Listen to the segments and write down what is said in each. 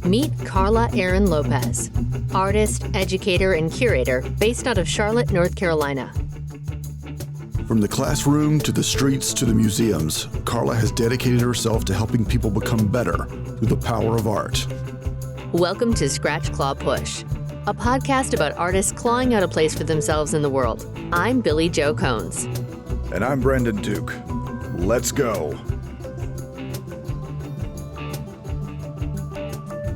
Meet Carla Aaron-Lopez, artist, educator, and curator based out of Charlotte, North Carolina. From the classroom to the streets to the museums, Carla has dedicated herself to helping people become better through the power of art. Welcome to Scratch, Claw, Push, a podcast about artists clawing out a place for themselves in the world. I'm Billy Jo Cones. And I'm Brendan Duke. Let's go.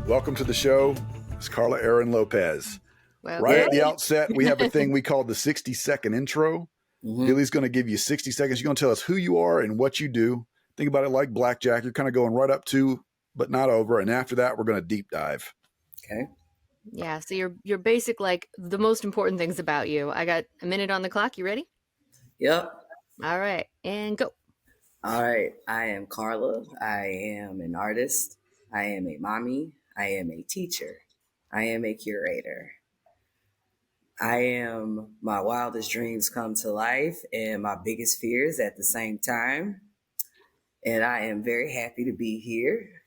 Welcome to the show. It's Carla Aaron-Lopez. Well, right at the outset, we have a thing we call the 60-second intro. Mm-hmm. Billy's going to give you 60 seconds. You're going to tell us who you are and what you do. Think about it like blackjack. You're kind of going right up to, but not over. And after that, we're going to deep dive. Okay. Yeah, so you're basic, like, the most important things about you. I got a minute on the clock. You ready? Yep. All right, and go. All right. I am Carla. I am an artist. I am a mommy. I am a teacher. I am a curator. I am my wildest dreams come to life and my biggest fears at the same time. And I am very happy to be here.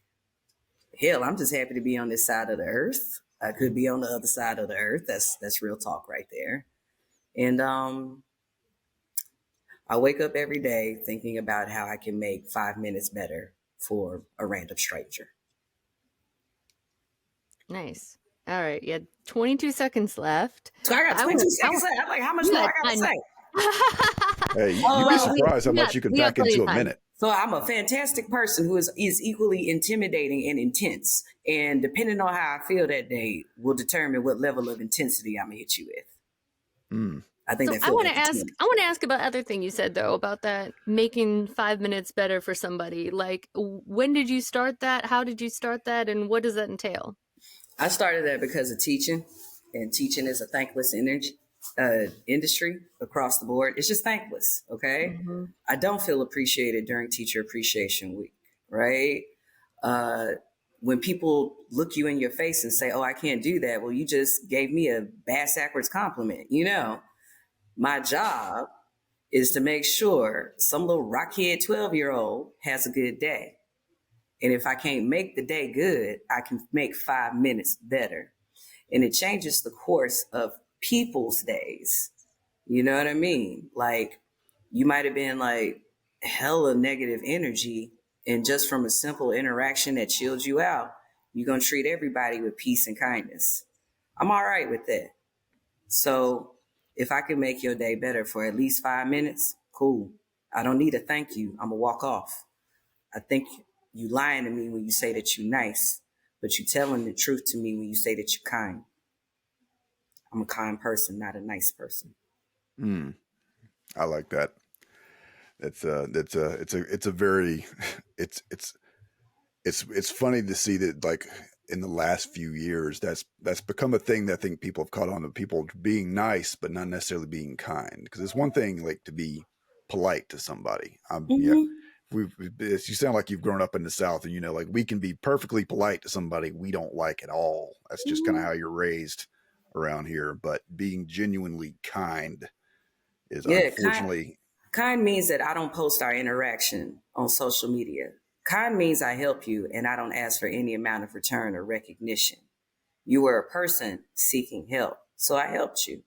Hell, I'm just happy to be on this side of the earth. I could be on the other side of the earth. That's real talk right there. And I wake up every day thinking about how I can make 5 minutes better for a random stranger. Nice. All right, you had 22 seconds left. So I got 22 seconds left. I'm like, how much more I got to say? Hey, you'd be surprised how much you can pack into a minute. So I'm a fantastic person who is equally intimidating and intense. And depending on how I feel that day will determine what level of intensity I'm going to hit you with. I think I want to ask about other thing you said, though, about that making 5 minutes better for somebody. Like, when did you start that? How did you start that? And what does that entail? I started that because of teaching, and teaching is a thankless industry across the board. It's just thankless. Okay. Mm-hmm. I don't feel appreciated during Teacher Appreciation Week. Right. When people look you in your face and say, oh, I can't do that. Well, you just gave me a bass-backwards compliment. You know, my job is to make sure some little rockhead 12-year-old has a good day. And if I can't make the day good, I can make 5 minutes better. And it changes the course of people's days. You know what I mean? Like, you might have been like hella negative energy, and just from a simple interaction that chilled you out, you're going to treat everybody with peace and kindness. I'm all right with that. So if I can make your day better for at least 5 minutes, cool. I don't need a thank you. I'm going to walk off. I think you lying to me when you say that you're nice, but you telling the truth to me when you say that you're kind. I'm a kind person, not a nice person. I like that. It's funny to see that, like, in the last few years, that's become a thing that I think people have caught on to, people being nice, but not necessarily being kind. Because it's one thing, like, to be polite to somebody. You sound like you've grown up in the South, and, you know, like, we can be perfectly polite to somebody we don't like at all. That's just kind of how you're raised around here. But being genuinely kind is unfortunately. Kind means that I don't post our interaction on social media. Kind means I help you and I don't ask for any amount of return or recognition. You were a person seeking help, so I helped you.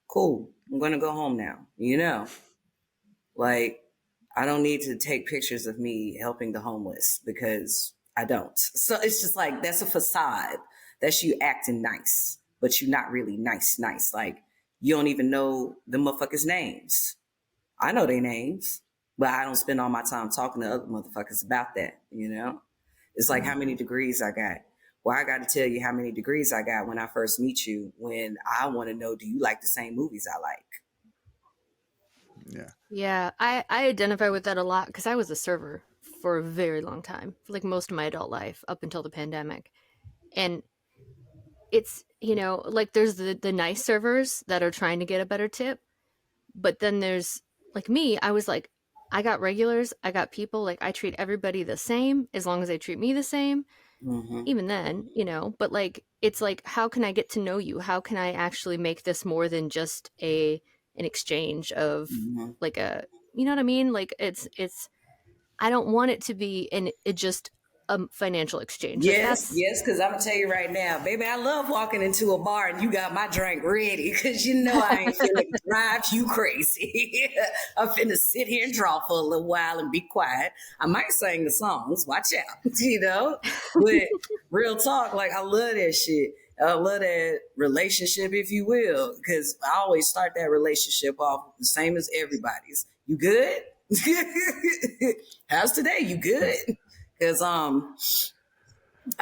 Cool. I'm going to go home now. You know, like, I don't need to take pictures of me helping the homeless because I don't. So it's just like, that's a facade. That's you acting nice, but you're not really nice. Like, you don't even know the motherfuckers' names. I know their names, but I don't spend all my time talking to other motherfuckers about that, you know? It's like how many degrees I got. Well, I got to tell you how many degrees I got when I first meet you, when I want to know, do you like the same movies I like? Yeah, I identify with that a lot because I was a server for a very long time, for like most of my adult life up until the pandemic. And it's, you know, like, there's the nice servers that are trying to get a better tip, but then there's, like, me, I was like, I got regulars, I got people, like, I treat everybody the same as long as they treat me the same. Mm-hmm. Even then, you know, but, like, it's like, how can I get to know you? How can I actually make this more than just an exchange of like a, you know what I mean? Like, it's I don't want it to be it just a financial exchange. Like Yes, that's yes, because I'm gonna tell you right now, baby, I love walking into a bar and you got my drink ready because you know I ain't finna drive you crazy. I'm finna sit here and draw for a little while and be quiet. I might sing the songs, watch out, you know. But real talk, like I love that shit. I love that relationship, if you will, because I always start that relationship off the same as everybody's. You good? How's today? You good? Because I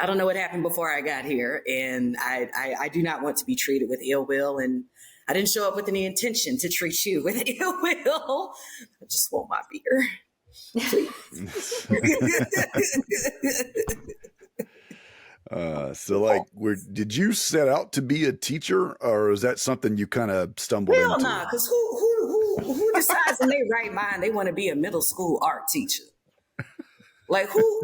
don't know what happened before I got here, and I do not want to be treated with ill will, and I didn't show up with any intention to treat you with ill will. I just want my beer, please. So like, did you set out to be a teacher, or is that something you kind of stumbled Hell into? nah, because who decides in their right mind they want to be a middle school art teacher? Like who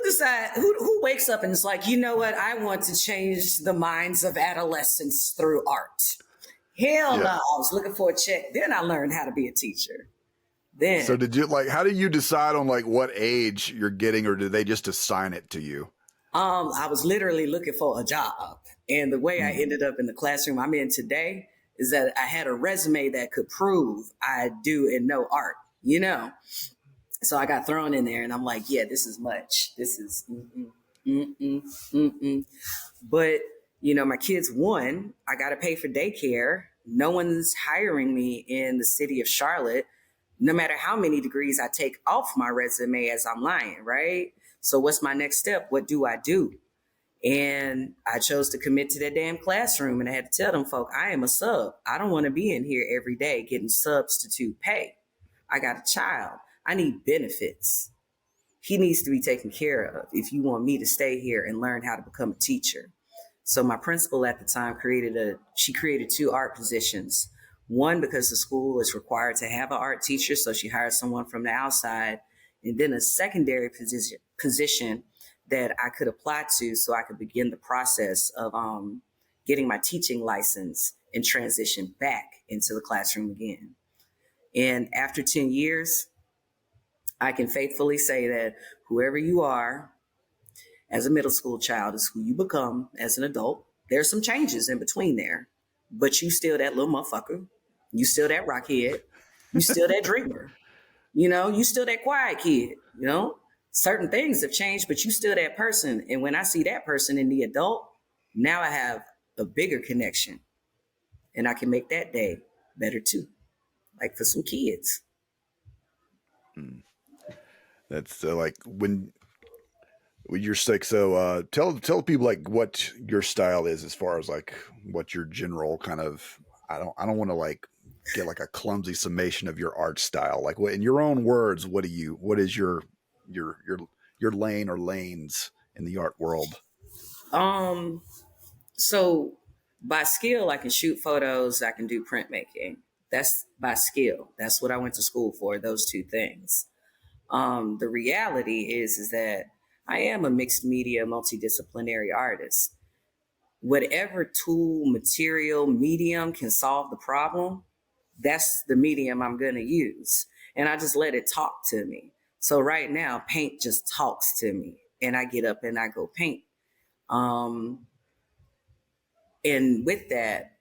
decide who wakes up and is like, you know what, I want to change the minds of adolescents through art. Hell no. I was looking for a check. Then I learned how to be a teacher. Then So did you like, how do you decide on like what age you're getting, or did they just assign it to you? I was literally looking for a job. And the way I ended up in the classroom I'm in today is that I had a resume that could prove I do and know art, you know? So I got thrown in there and I'm like, yeah, this is much. This is, But, you know, my kids, one, I got to pay for daycare. No one's hiring me in the city of Charlotte, no matter how many degrees I take off my resume as I'm lying, right? So what's my next step? What do I do? And I chose to commit to that damn classroom. And I had to tell them folk, I am a sub. I don't want to be in here every day getting substitute pay. I got a child. I need benefits. He needs to be taken care of if you want me to stay here and learn how to become a teacher. So my principal at the time created 2 art positions. One, because the school is required to have an art teacher, so she hired someone from the outside. And then a secondary position that I could apply to so I could begin the process of getting my teaching license and transition back into the classroom again. And after 10 years, I can faithfully say that whoever you are as a middle school child is who you become as an adult. There's some changes in between there, but you still that little motherfucker. You still that rockhead. You still that dreamer. You know, you still that quiet kid. You know, certain things have changed, but you still that person. And when I see that person in the adult, now I have a bigger connection and I can make that day better too. Like for some kids. That's like when you're sick. So tell people like what your style is as far as like what your general kind of, I don't want to like get like a clumsy summation of your art style. Like what, in your own words, what is your lane or lanes in the art world? So by skill, I can shoot photos, I can do printmaking. That's by skill. That's what I went to school for, those 2 things. The reality is that I am a mixed media, multidisciplinary artist. Whatever tool, material, medium can solve the problem, that's the medium I'm going to use. And I just let it talk to me. So right now, paint just talks to me and I get up and I go paint. And with that,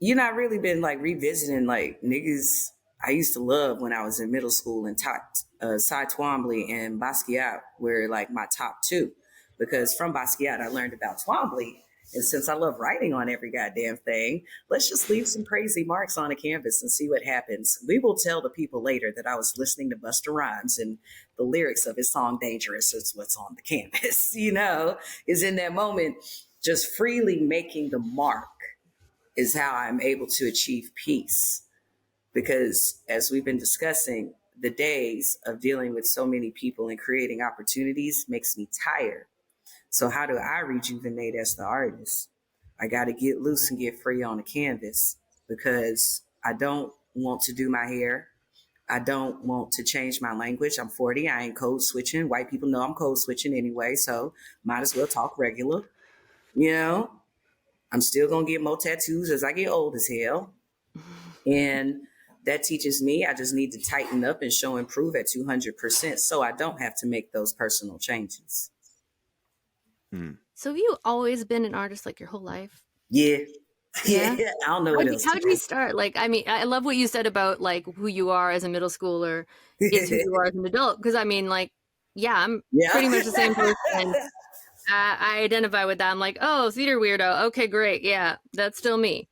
you know, I've really been like revisiting like niggas I used to love when I was in middle school and Cy Twombly and Basquiat were like my top 2. Because from Basquiat, I learned about Twombly. And since I love writing on every goddamn thing, let's just leave some crazy marks on a canvas and see what happens. We will tell the people later that I was listening to Busta Rhymes and the lyrics of his song Dangerous is what's on the canvas, you know, is in that moment, just freely making the mark is how I'm able to achieve peace. Because as we've been discussing, the days of dealing with so many people and creating opportunities makes me tired. So how do I rejuvenate as the artist? I got to get loose and get free on the canvas because I don't want to do my hair. I don't want to change my language. I'm 40. I ain't code switching. White people know I'm code switching anyway, so might as well talk regular. You know, I'm still going to get more tattoos as I get old as hell. And that teaches me I just need to tighten up and show improve at 200% so I don't have to make those personal changes. So have you always been an artist like your whole life? Yeah. Yeah. I don't know what else How to did you do. start? Like, I mean, I love what you said about like who you are as a middle schooler is who you are as an adult. Because I mean, like, yeah, I'm Yeah. pretty much the same person. I identify with that. I'm like, oh, theater weirdo. Okay, great. Yeah, that's still me.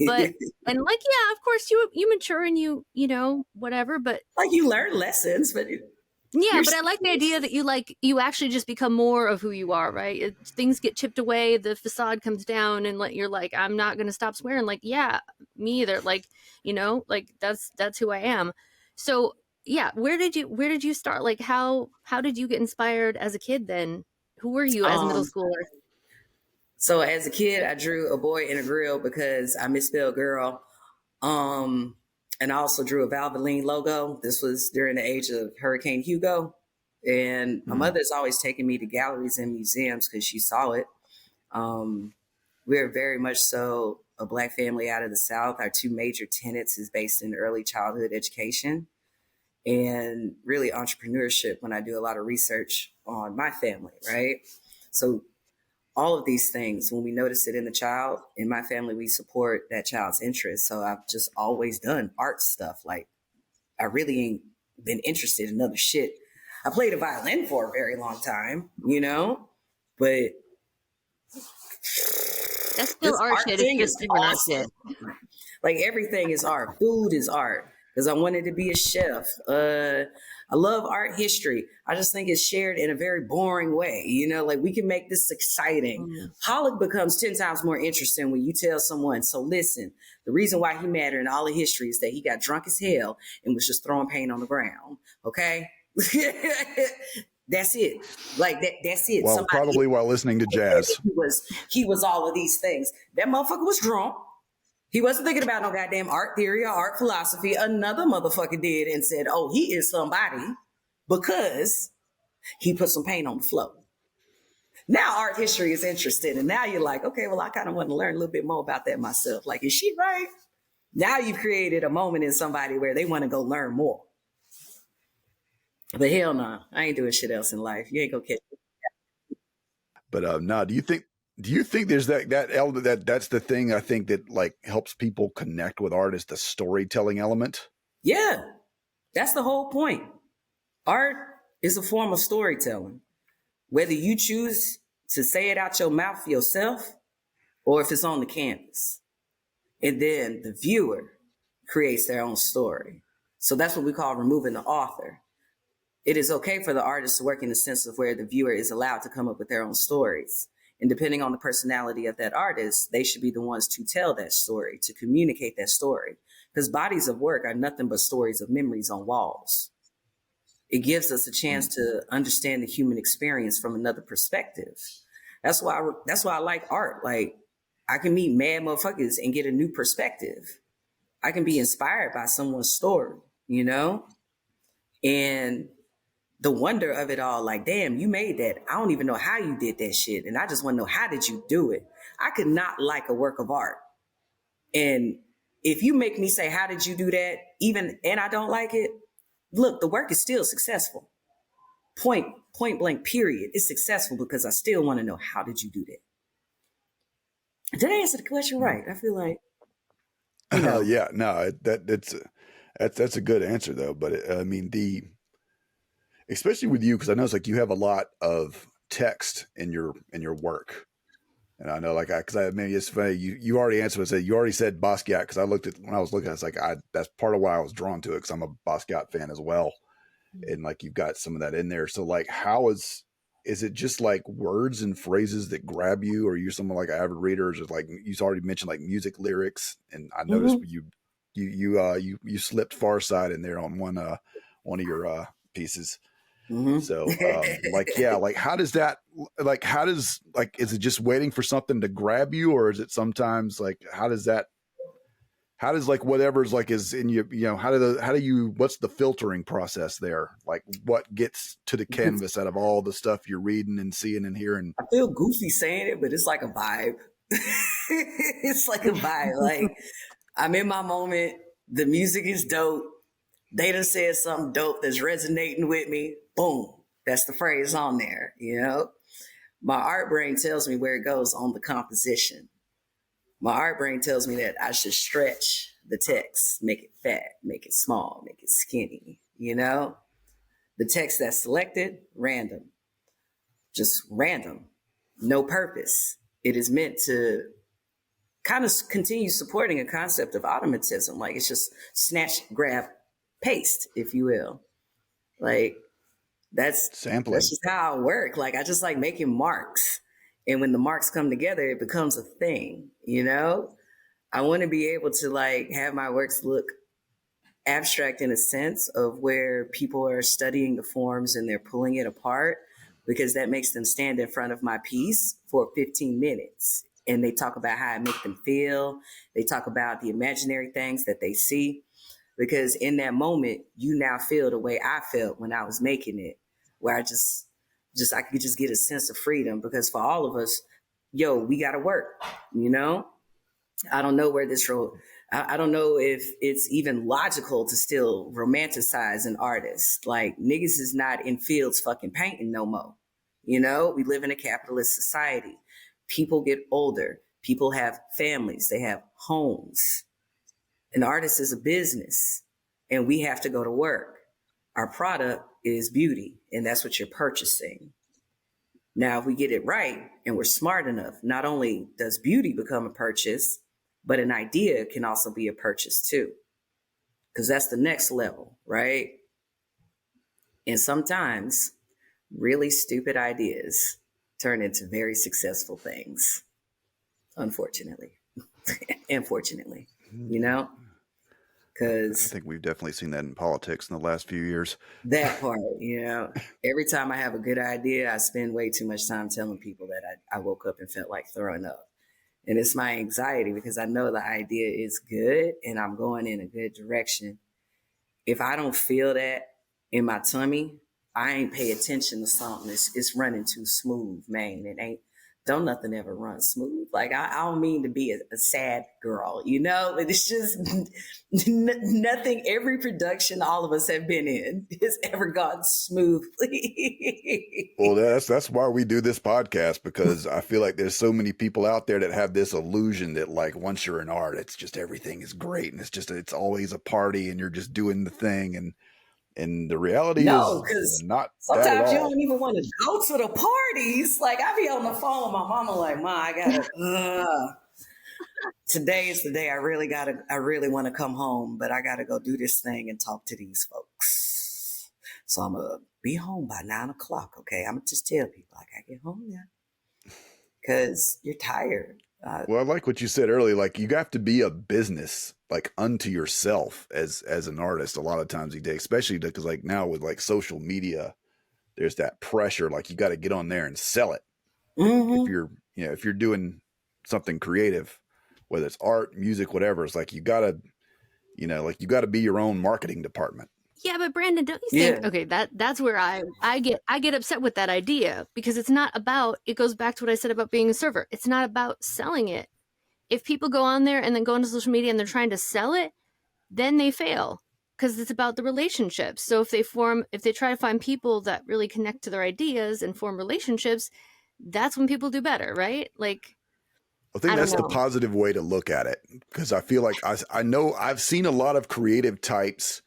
But and like, yeah, of course you mature and you know whatever. But Like you learn lessons, but yeah, you're but I like the idea that you actually just become more of who you are, right? Things get chipped away, the facade comes down, and you're like, I'm not gonna stop swearing. Like, yeah, me either. Like, you know, like that's who I am. So yeah, where did you start? Like, how did you get inspired as a kid? Then who were you as a middle um schooler? so as a kid I drew a boy in a grill because I misspelled girl. Um, and I also drew a Valvoline logo. This was during the age of Hurricane Hugo. And my mother's always taken me to galleries and museums because she saw it. Um, we're very much so a Black family out of the South. Our two major tenets is based in early childhood education and really entrepreneurship when I do a lot of research on my family, right? So all of these things, when we notice it in the child, in my family, we support that child's interest. So I've just always done art stuff. Like I really ain't been interested in other shit. I played a violin for a very long time, you know, but That's still this art art shit. It's thing just is different art shit. awesome. Like everything is art. Food is art because I wanted to be a chef. I love art history. I just think it's shared in a very boring way. You know, like we can make this exciting. Pollock becomes 10 times more interesting when you tell someone, so listen, the reason why he mattered in all the history is that he got drunk as hell and was just throwing paint on the ground. Okay. That's it. Like that's it. Well, probably while listening to jazz. He was all of these things. That motherfucker was drunk. He wasn't thinking about no goddamn art theory or art philosophy. Another motherfucker did and said, oh, he is somebody because he put some paint on the floor. Now art history is interesting. And now you're like, okay, well, I kind of want to learn a little bit more about that myself. Like, is she right? Now you've created a moment in somebody where they want to go learn more. But hell no, I ain't doing shit else in life. You ain't gonna catch me. But no, do you think there's that element that's the thing I think that like helps people connect with art is the storytelling element? Yeah, that's the whole point. Art is a form of storytelling. Whether you choose to say it out your mouth yourself or if it's on the canvas. And then the viewer creates their own story. So that's what we call removing the author. It is okay for the artist to work in the sense of where the viewer is allowed to come up with their own stories. And depending on the personality of that artist, they should be the ones to tell that story, to communicate that story. Because bodies of work are nothing but stories of memories on walls. It gives us a chance to understand the human experience from another perspective. That's why I like art. Like I can meet mad motherfuckers and get a new perspective. I can be inspired by someone's story, you know? And the wonder of it all, like, damn, you made that. I don't even know how you did that shit. And I just want to know, how did you do it? I could not like a work of art. And if you make me say, how did you do that? And I don't like it, look, the work is still successful. Point blank, period. It's successful because I still want to know, how did you do that? Did I answer the question right? I feel like, you know. Yeah, no, that's a good answer though. But I mean, especially with you, because I know it's like you have a lot of text in your work, and I know like because I maybe it's funny you already answered. I said you already said Basquiat because when I was looking, it's like that's part of why I was drawn to it because I'm a Basquiat fan as well, and like you've got some of that in there. So like, how is it just like words and phrases that grab you, or you're someone like an avid reader, or just like you already mentioned like music lyrics, and I noticed you slipped Far Side in there on one of your pieces. So like how does is it just waiting for something to grab you, or is it sometimes like how does like whatever's like is in you know what's the filtering process there, like what gets to the canvas out of all the stuff you're reading and seeing and hearing? I feel goofy saying it, but it's like a vibe. It's like a vibe. Like I'm in my moment. The music is dope. They done said something dope that's resonating with me. Boom. That's the phrase on there, you know? My art brain tells me where it goes on the composition. My art brain tells me that I should stretch the text, make it fat, make it small, make it skinny, you know? The text that's selected, random. Just random. No purpose. It is meant to kind of continue supporting a concept of automatism. Like it's just snatch, grab, paste, if you will. Like that's Sampling. just how I work. Like I just like making marks. And when the marks come together, it becomes a thing, you know? I want to be able to like have my works look abstract in a sense of where people are studying the forms and they're pulling it apart because that makes them stand in front of my piece for 15 minutes. And they talk about how I make them feel. They talk about the imaginary things that they see. Because in that moment, you now feel the way I felt when I was making it, where I could just get a sense of freedom. Because for all of us, yo, we got to work, you know? I don't know where this road, I don't know if it's even logical to still romanticize an artist. Like niggas is not in fields fucking painting no more. You know, we live in a capitalist society. People get older. People have families. They have homes. An artist is a business and we have to go to work. Our product is beauty and that's what you're purchasing. Now, if we get it right and we're smart enough, not only does beauty become a purchase, but an idea can also be a purchase too. Because that's the next level, right? And sometimes really stupid ideas turn into very successful things, unfortunately. Unfortunately, you know? I Because think we've definitely seen that in politics in the last few years. that part, you know, every time I have a good idea, I spend way too much time telling people that I woke up and felt like throwing up. And it's my anxiety because I know the idea is good and I'm going in a good direction. If I don't feel that in my tummy, I ain't pay attention to something. It's running too smooth, man. Don't nothing ever run smooth. Like I don't mean to be a sad girl, you know, but it's just nothing. Every production all of us have been in has ever gone smoothly. Well, that's why we do this podcast, because I feel like there's so many people out there that have this illusion that like once you're in art, it's just everything is great and it's always a party and you're just doing the thing, and the reality No, is because not that at sometimes you all. don't even want to go to the parties. Like I be on the phone with my mama, like, Ma, I gotta. Today is the day I really want to come home, but I gotta go do this thing and talk to these folks. So I'm gonna be home by 9:00. Okay, I'm gonna just tell people I gotta get home now because you're tired. Well, I like what you said earlier. Like you have to be a business like unto yourself as an artist a lot of times these days, especially because like now with like social media, there's that pressure. Like you got to get on there and sell it. Mm-hmm. If you're doing something creative, whether it's art, music, whatever, it's like you gotta be your own marketing department. Yeah, but Brandon, don't you Yeah. think? Okay, that's where I get upset with that idea because it's not about. It goes back to what I said about being a server. It's not about selling it. If people go on there and then go into social media and they're trying to sell it, then they fail because it's about the relationships. So if they try to find people that really connect to their ideas and form relationships, that's when people do better, right? Like I think I don't that's the know. positive way to look at it, because I feel like I know I've seen a lot of creative types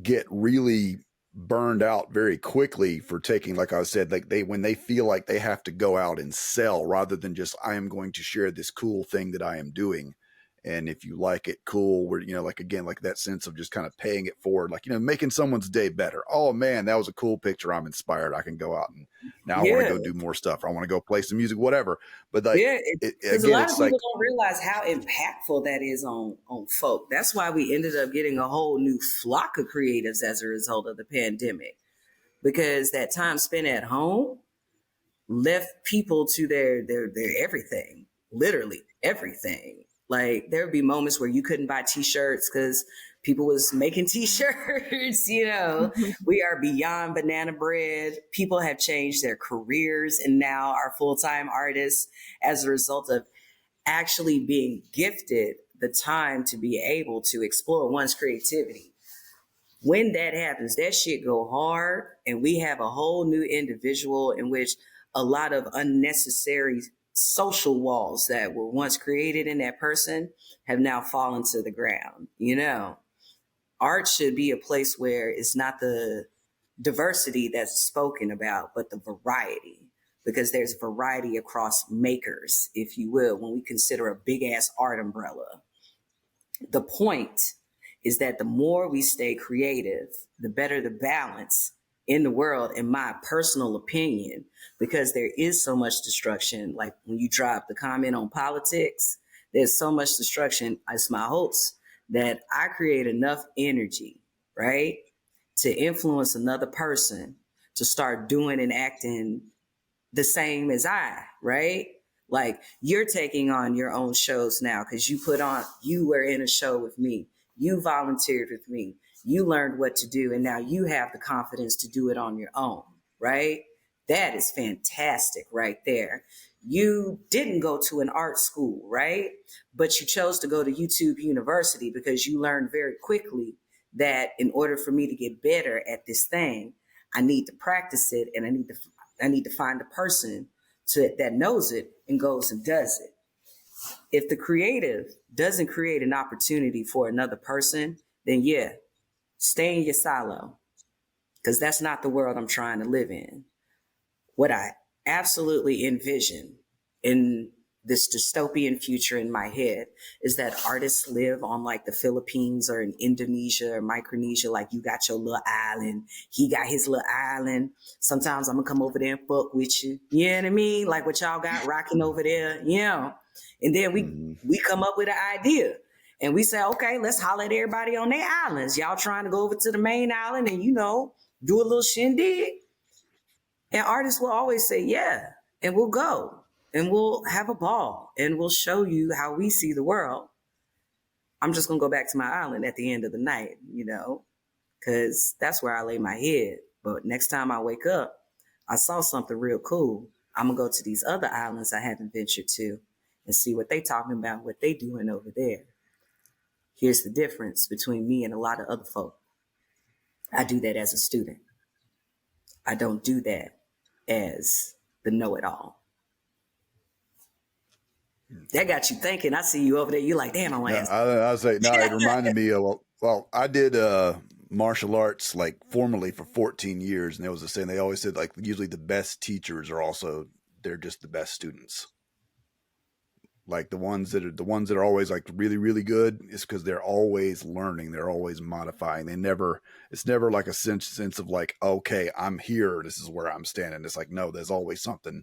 get really burned out very quickly for taking, like I said, like when they feel like they have to go out and sell rather than just, I am going to share this cool thing that I am doing. And if you like it, cool. We're, like, again, like that sense of just kind of paying it forward, like, making someone's day better. Oh man, that was a cool picture. I'm inspired. I can go out and now I want to Yeah. go do more stuff. Or I want to go play some music, whatever. But like, Yeah, because a again, lot of it's like, people don't realize how impactful that is on folk. That's why we ended up getting a whole new flock of creatives as a result of the pandemic, because that time spent at home left people to their everything, literally everything. Like there'd be moments where you couldn't buy t-shirts because people was making t-shirts. We are beyond banana bread. People have changed their careers and now are full-time artists as a result of actually being gifted the time to be able to explore one's creativity. When that happens, that shit go hard, and we have a whole new individual in which a lot of unnecessary social walls that were once created in that person have now fallen to the ground. Art should be a place where it's not the diversity that's spoken about, but the variety, because there's variety across makers, if you will, when we consider a big ass art umbrella. The point is that the more we stay creative, the better the balance in the world, in my personal opinion, because there is so much destruction. Like when you drop the comment on politics, there's so much destruction. It's my hopes that I create enough energy, right, to influence another person to start doing and acting the same as I, right? Like you're taking on your own shows now because you were in a show with me. You volunteered with me. You learned what to do. And now you have the confidence to do it on your own, right? That is fantastic right there. You didn't go to an art school, right? But you chose to go to YouTube University because you learned very quickly that in order for me to get better at this thing, I need to practice it, and I need to find a person that knows it and goes and does it. If the creative doesn't create an opportunity for another person, then yeah, stay in your silo, because that's not the world I'm trying to live in. What I absolutely envision in this dystopian future in my head is that artists live on like the Philippines or in Indonesia or Micronesia. Like you got your little island, he got his little island. Sometimes I'm gonna come over there and fuck with you. You know what I mean? Like what y'all got rocking over there, And then we come up with an idea. And we say, okay, let's holler at everybody on their islands. Y'all trying to go over to the main island and, do a little shindig. And artists will always say, yeah, and we'll go and we'll have a ball and we'll show you how we see the world. I'm just going to go back to my island at the end of the night, because that's where I lay my head. But next time I wake up, I saw something real cool. I'm going to go to these other islands I haven't ventured to and see what they talking about, what they doing over there. Here's the difference between me and a lot of other folk. I do that as a student. I don't do that as the know-it-all. That got you thinking. I see you over there. You're like, damn, I want to ask. I was like, no, it reminded me of, well, I did martial arts like formally for 14 years. And there was a saying, they always said like usually the best teachers are also, they're just the best students. Like the ones that are always like really, really good is because they're always learning. They're always modifying. It's never like a sense of like, okay, I'm here. This is where I'm standing. It's like, no, there's always something.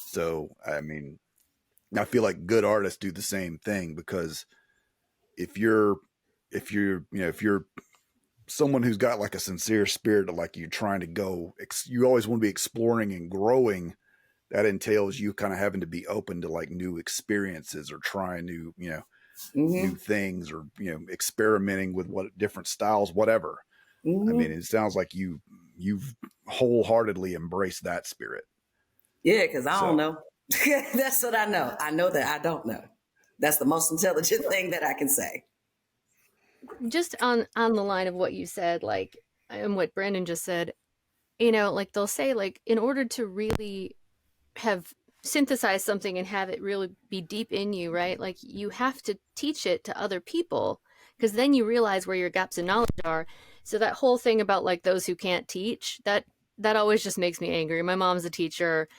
So, I mean, I feel like good artists do the same thing, because if you're someone who's got like a sincere spirit of like you're trying to go, you always want to be exploring and growing. That entails you kind of having to be open to like new experiences or trying new, new things, or, experimenting with what different styles, whatever. I mean, it sounds like you've wholeheartedly embraced that spirit. Yeah, because I don't know. That's what I know. I know that I don't know. That's the most intelligent thing that I can say. Just on the line of what you said, like, and what Brandon just said, like they'll say, like, in order to really have synthesized something and have it really be deep in you, right? Like you have to teach it to other people, because then you realize where your gaps in knowledge are. So that whole thing about like those who can't teach, that always just makes me angry. My mom's a teacher,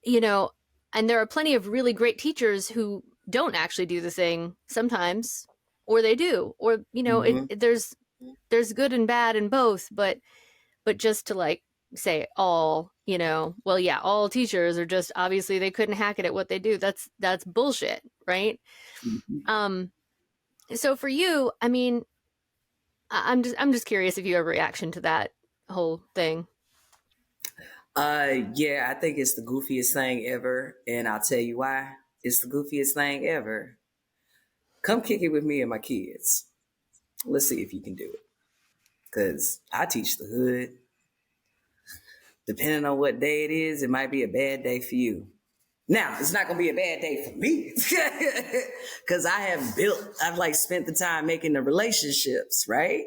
and there are plenty of really great teachers who don't actually do the thing sometimes, or they do, or there's good and bad in both, but just to like say all, well, yeah, all teachers are just, obviously they couldn't hack it at what they do. That's bullshit, right? So for you, I mean, I'm just curious if you have a reaction to that whole thing. Yeah, I think it's the goofiest thing ever, and I'll tell you why. It's the goofiest thing ever. Come kick it with me and my kids. Let's see if you can do it. Because I teach the hood. Depending on what day it is, it might be a bad day for you. Now, it's not going to be a bad day for me because I've like spent the time making the relationships, right?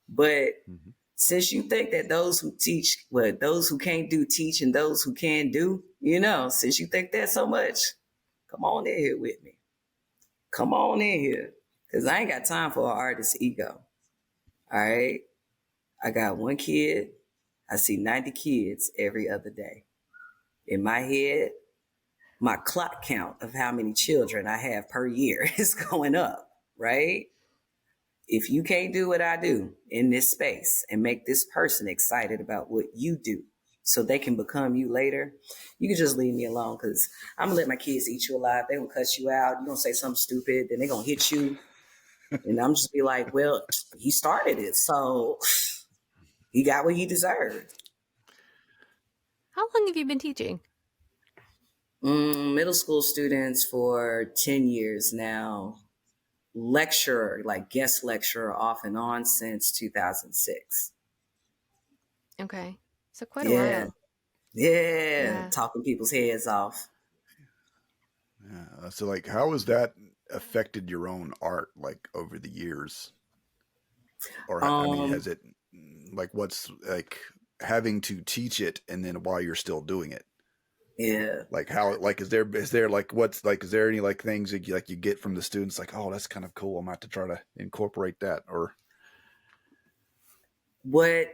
But Mm-hmm. since you think that those who teach, those who can't do teach and those who can do, since you think that so much, come on in here with me. Come on in here because I ain't got time for an artist's ego. All right. I got one kid. I see 90 kids every other day. In my head, my clock count of how many children I have per year is going up, right? If you can't do what I do in this space and make this person excited about what you do so they can become you later, you can just leave me alone because I'm going to let my kids eat you alive. They will cut you out. You're going to say something stupid. Then they're going to hit you. And I'm just be like, well, he started it. So he got what he deserved. How long have you been teaching? Middle school students for 10 years now. Lecturer, like guest lecturer off and on since 2006. Okay. So quite a while. Yeah. Talking people's heads off. Yeah. So like, how has that affected your own art, like over the years? Or, I mean, has it, like, what's like having to teach it and then while you're still doing it? Yeah. Like how, like, is there like, what's like, is there any like things that you get from the students? Like, oh, that's kind of cool. I might have to try to incorporate that. Or what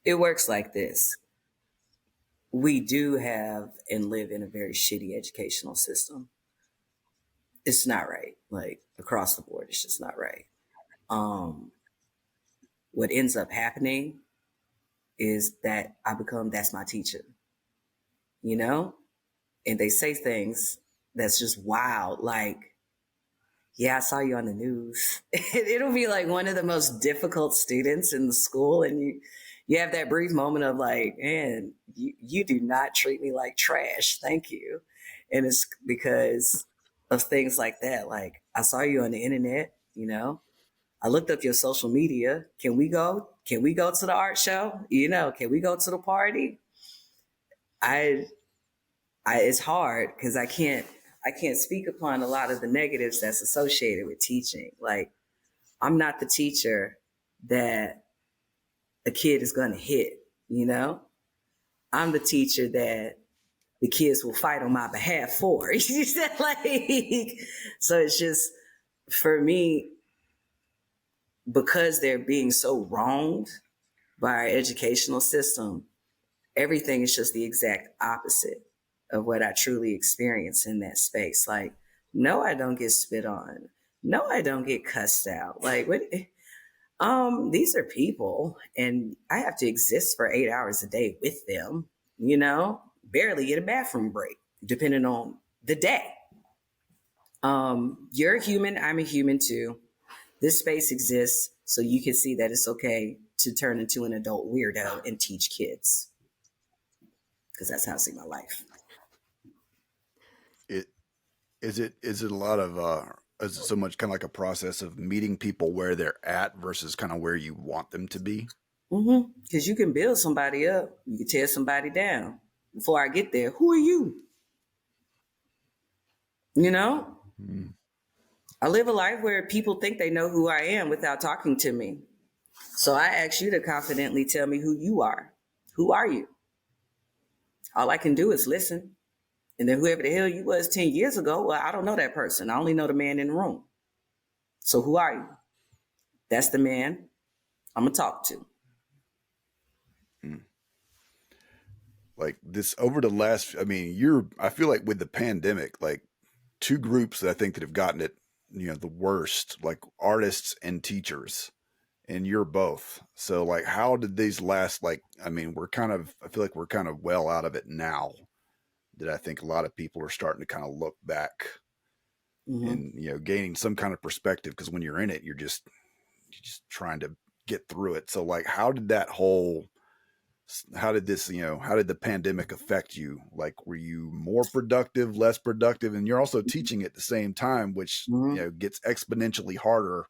it works like this. We do have and live in a very shitty educational system. It's not right. Like across the board, it's just not right. What ends up happening is that that's my teacher, and they say things that's just wild. Like, yeah, I saw you on the news. It'll be like one of the most difficult students in the school. And you have that brief moment of like, man, you do not treat me like trash. Thank you. And it's because of things like that. Like, I saw you on the internet, I looked up your social media. Can we go? Can we go to the art show? Can we go to the party? It's hard because I can't speak upon a lot of the negatives that's associated with teaching. Like, I'm not the teacher that a kid is going to hit, I'm the teacher that the kids will fight on my behalf for. Like, so it's just, for me, because they're being so wronged by our educational system, everything is just the exact opposite of what I truly experience in that space. Like, no, I don't get spit on. No, I don't get cussed out. Like, what? These are people, and I have to exist for 8 hours a day with them. Barely get a bathroom break, depending on the day. You're a human. I'm a human too. This space exists so you can see that it's okay to turn into an adult weirdo and teach kids. Because that's how I see my life. Is it a lot of is it so much kind of like a process of meeting people where they're at versus kind of where you want them to be? Because you can build somebody up, you can tear somebody down. Before I get there, who are you? I live a life where people think they know who I am without talking to me. So I ask you to confidently tell me who you are. Who are you? All I can do is listen. And then whoever the hell you was 10 years ago, well, I don't know that person. I only know the man in the room. So who are you? That's the man I'm going to talk to. Like this over the last, I mean, I feel like with the pandemic, like two groups that I think that have gotten it, the worst, like artists and teachers, and you're both. So like, how did these last, like, I mean, I feel like we're kind of well out of it now. That I think a lot of people are starting to kind of look back and, gaining some kind of perspective. Because when you're in it, you're just trying to get through it. So like, how did the pandemic affect you? Like, were you more productive, less productive? And you're also teaching at the same time, which, gets exponentially harder,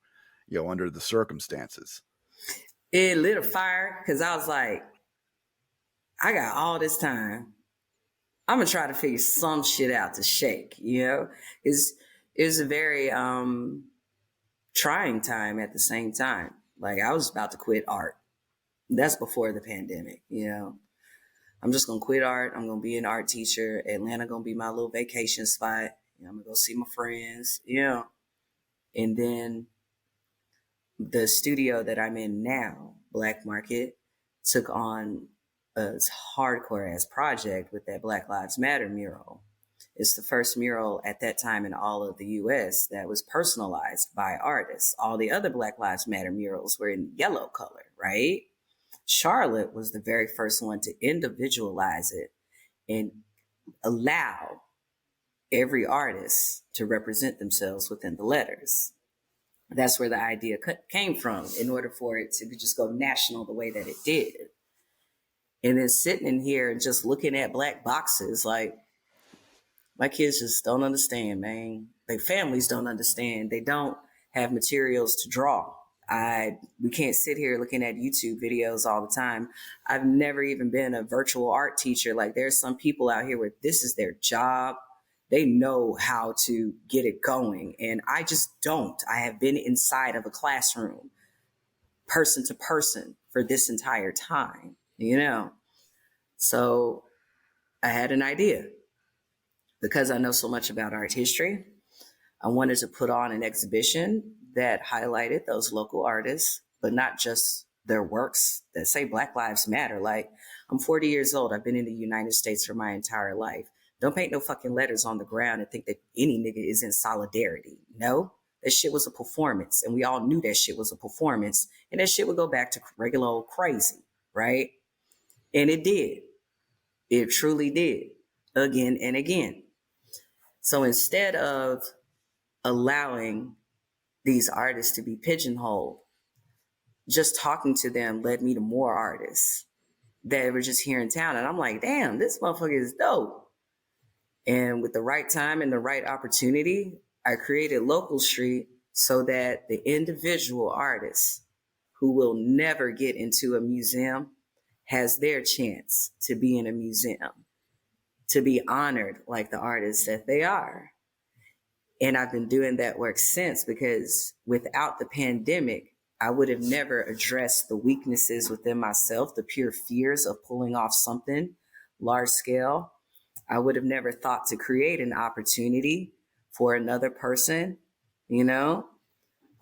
under the circumstances. It lit a fire because I was like, I got all this time. I'm gonna try to figure some shit out to shake, is a very trying time at the same time. Like I was about to quit art. That's before the pandemic. I'm just gonna quit art. I'm gonna be an art teacher. Atlanta gonna be my little vacation spot. I'm gonna go see my friends. And then the studio that I'm in now, Black Market, took on a hardcore ass project with that Black Lives Matter mural. It's the first mural at that time in all of the US that was personalized by artists. All the other Black Lives Matter murals were in yellow color, right? Charlotte was the very first one to individualize it and allow every artist to represent themselves within the letters. That's where the idea came from in order for it to just go national the way that it did. And then sitting in here and just looking at black boxes, like my kids just don't understand, man. Their families don't understand. They don't have materials to draw. We can't sit here looking at YouTube videos all the time. I've never even been a virtual art teacher. Like there's some people out here where this is their job. They know how to get it going. And I just don't. I have been inside of a classroom, person to person, for this entire time. So I had an idea. Because I know so much about art history, I wanted to put on an exhibition that highlighted those local artists, but not just their works that say Black Lives Matter. Like, I'm 40 years old. I've been in the United States for my entire life. Don't paint no fucking letters on the ground and think that any nigga is in solidarity. No, that shit was a performance. And we all knew that shit was a performance. And that shit would go back to regular old crazy, right? And it did. It truly did. Again and again. So instead of allowing these artists to be pigeonholed, just talking to them led me to more artists that were just here in town. And I'm like, damn, this motherfucker is dope. And with the right time and the right opportunity, I created Local Street so that the individual artists who will never get into a museum has their chance to be in a museum, to be honored like the artists that they are. And I've been doing that work since, because without the pandemic, I would have never addressed the weaknesses within myself, the pure fears of pulling off something large scale. I would have never thought to create an opportunity for another person. I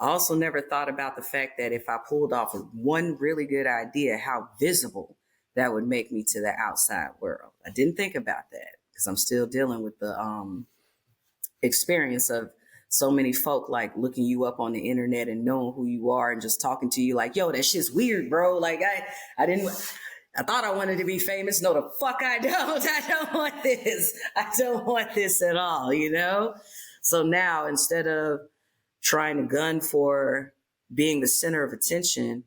also never thought about the fact that if I pulled off one really good idea, how visible that would make me to the outside world. I didn't think about that because I'm still dealing with the experience of so many folk like looking you up on the internet and knowing who you are and just talking to you like, yo, that shit's weird, bro. Like I thought I wanted to be famous. No, the fuck I don't. I don't want this. I don't want this at all. So now, instead of trying to gun for being the center of attention,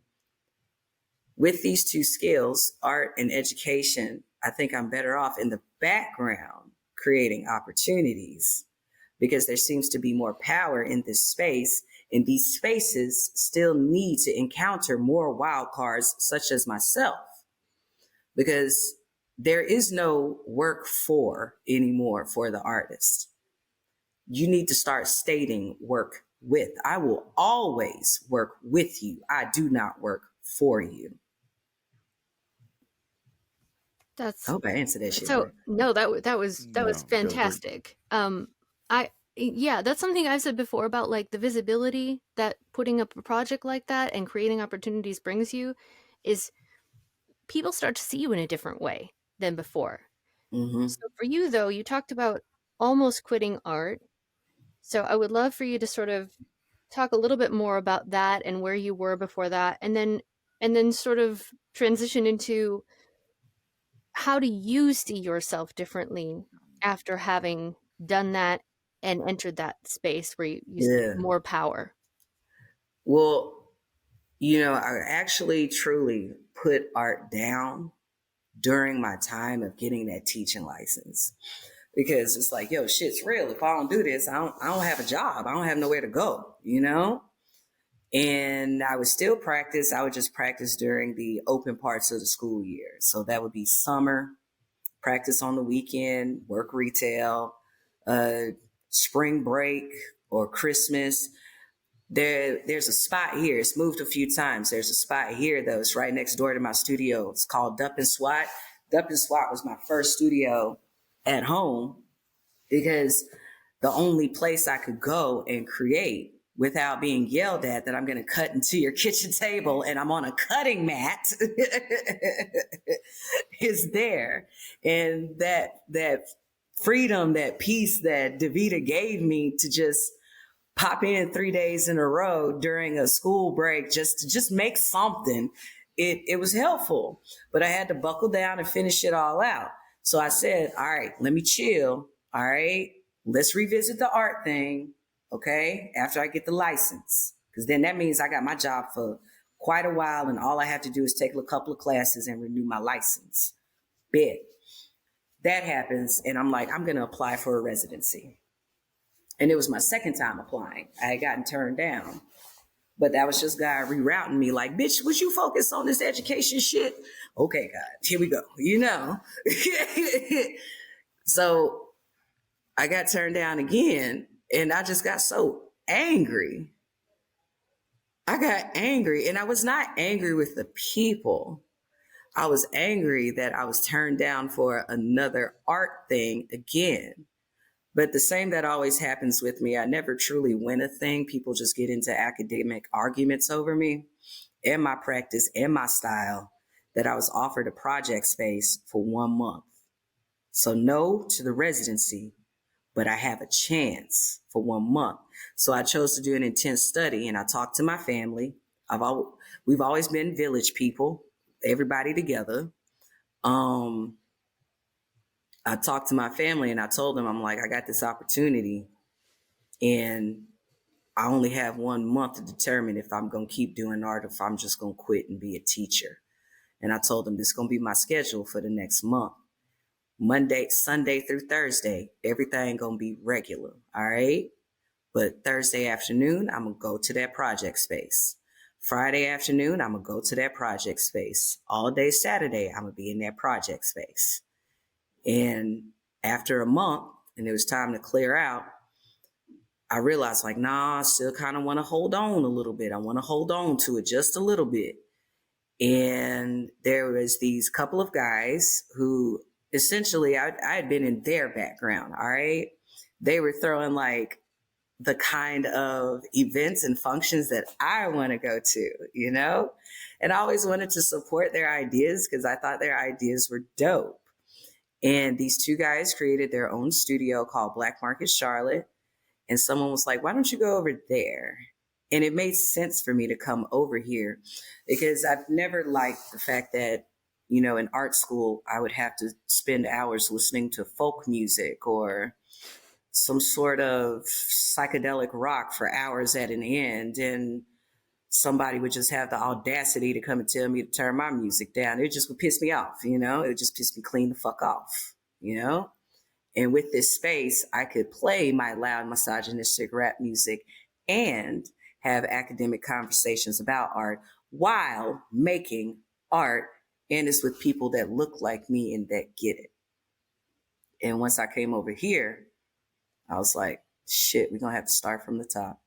with these two skills, art and education, I think I'm better off in the background creating opportunities, because there seems to be more power in this space, and these spaces still need to encounter more wild cards such as myself, because there is no work for anymore for the artist. You need to start stating work with. I will always work with you. I do not work for you. I hope I answered that shit. So right. no, that was fantastic. That's something I've said before about like the visibility that putting up a project like that and creating opportunities brings you, is people start to see you in a different way than before. Mm-hmm. So for you though, you talked about almost quitting art. So I would love for you to sort of talk a little bit more about that and where you were before that, and then sort of transition into how do you see yourself differently after having done that and entered that space where you see more power? Well, I actually truly put art down during my time of getting that teaching license, because it's like, yo, shit's real. If I don't do this, I don't have a job. I don't have nowhere to go, And I would still practice. I would just practice during the open parts of the school year. So that would be summer, practice on the weekend, work retail, spring break or Christmas. There's a spot here. It's moved a few times. There's a spot here though. It's right next door to my studio. It's called Dup and Swat. Dup and Swat was my first studio at home because the only place I could go and create without being yelled at that I'm going to cut into your kitchen table and I'm on a cutting mat is there. And that freedom, that peace that Davita gave me to just pop in 3 days in a row during a school break just to make something, it was helpful. But I had to buckle down and finish it all out. So I said, all right, let me chill. All right, let's revisit the art thing, okay, after I get the license. Because then that means I got my job for quite a while and all I have to do is take a couple of classes and renew my license. Big. That happens and I'm like, I'm going to apply for a residency. And it was my second time applying. I had gotten turned down. But that was just God rerouting me like, bitch, would you focus on this education shit? Okay, God, here we go. You know. So I got turned down again and I just got so angry. I got angry and I was not angry with the people. I was angry that I was turned down for another art thing again. But the same that always happens with me, I never truly win a thing. People just get into academic arguments over me and my practice and my style, that I was offered a project space for 1 month. So no to the residency, but I have a chance for 1 month. So I chose to do an intense study and I talked to my family. We've always been village people, everybody together. I talked to my family and I told them, I'm like, I got this opportunity and I only have 1 month to determine if I'm going to keep doing art or if I'm just going to quit and be a teacher. And I told them this is going to be my schedule for the next month. Monday, Sunday through Thursday, everything going to be regular. All right. But Thursday afternoon, I'm going to go to that project space. Friday afternoon, I'm going to go to that project space. All day Saturday, I'm going to be in that project space. And after a month, and it was time to clear out, I realized like, nah, I still kind of want to hold on a little bit. I want to hold on to it just a little bit. And there was these couple of guys who essentially I had been in their background. All right. They were throwing like the kind of events and functions that I want to go to, you know, and I always wanted to support their ideas because I thought their ideas were dope. And these two guys created their own studio called Black Market Charlotte. And someone was like, why don't you go over there? And it made sense for me to come over here because I've never liked the fact that, you know, in art school, I would have to spend hours listening to folk music or some sort of psychedelic rock for hours at an end. And somebody would just have the audacity to come and tell me to turn my music down. It just would piss me off, you know, it would just piss me clean the fuck off, you know? And with this space, I could play my loud misogynistic rap music and have academic conversations about art while making art. And it's with people that look like me and that get it. And once I came over here, I was like, shit, we're going to have to start from the top.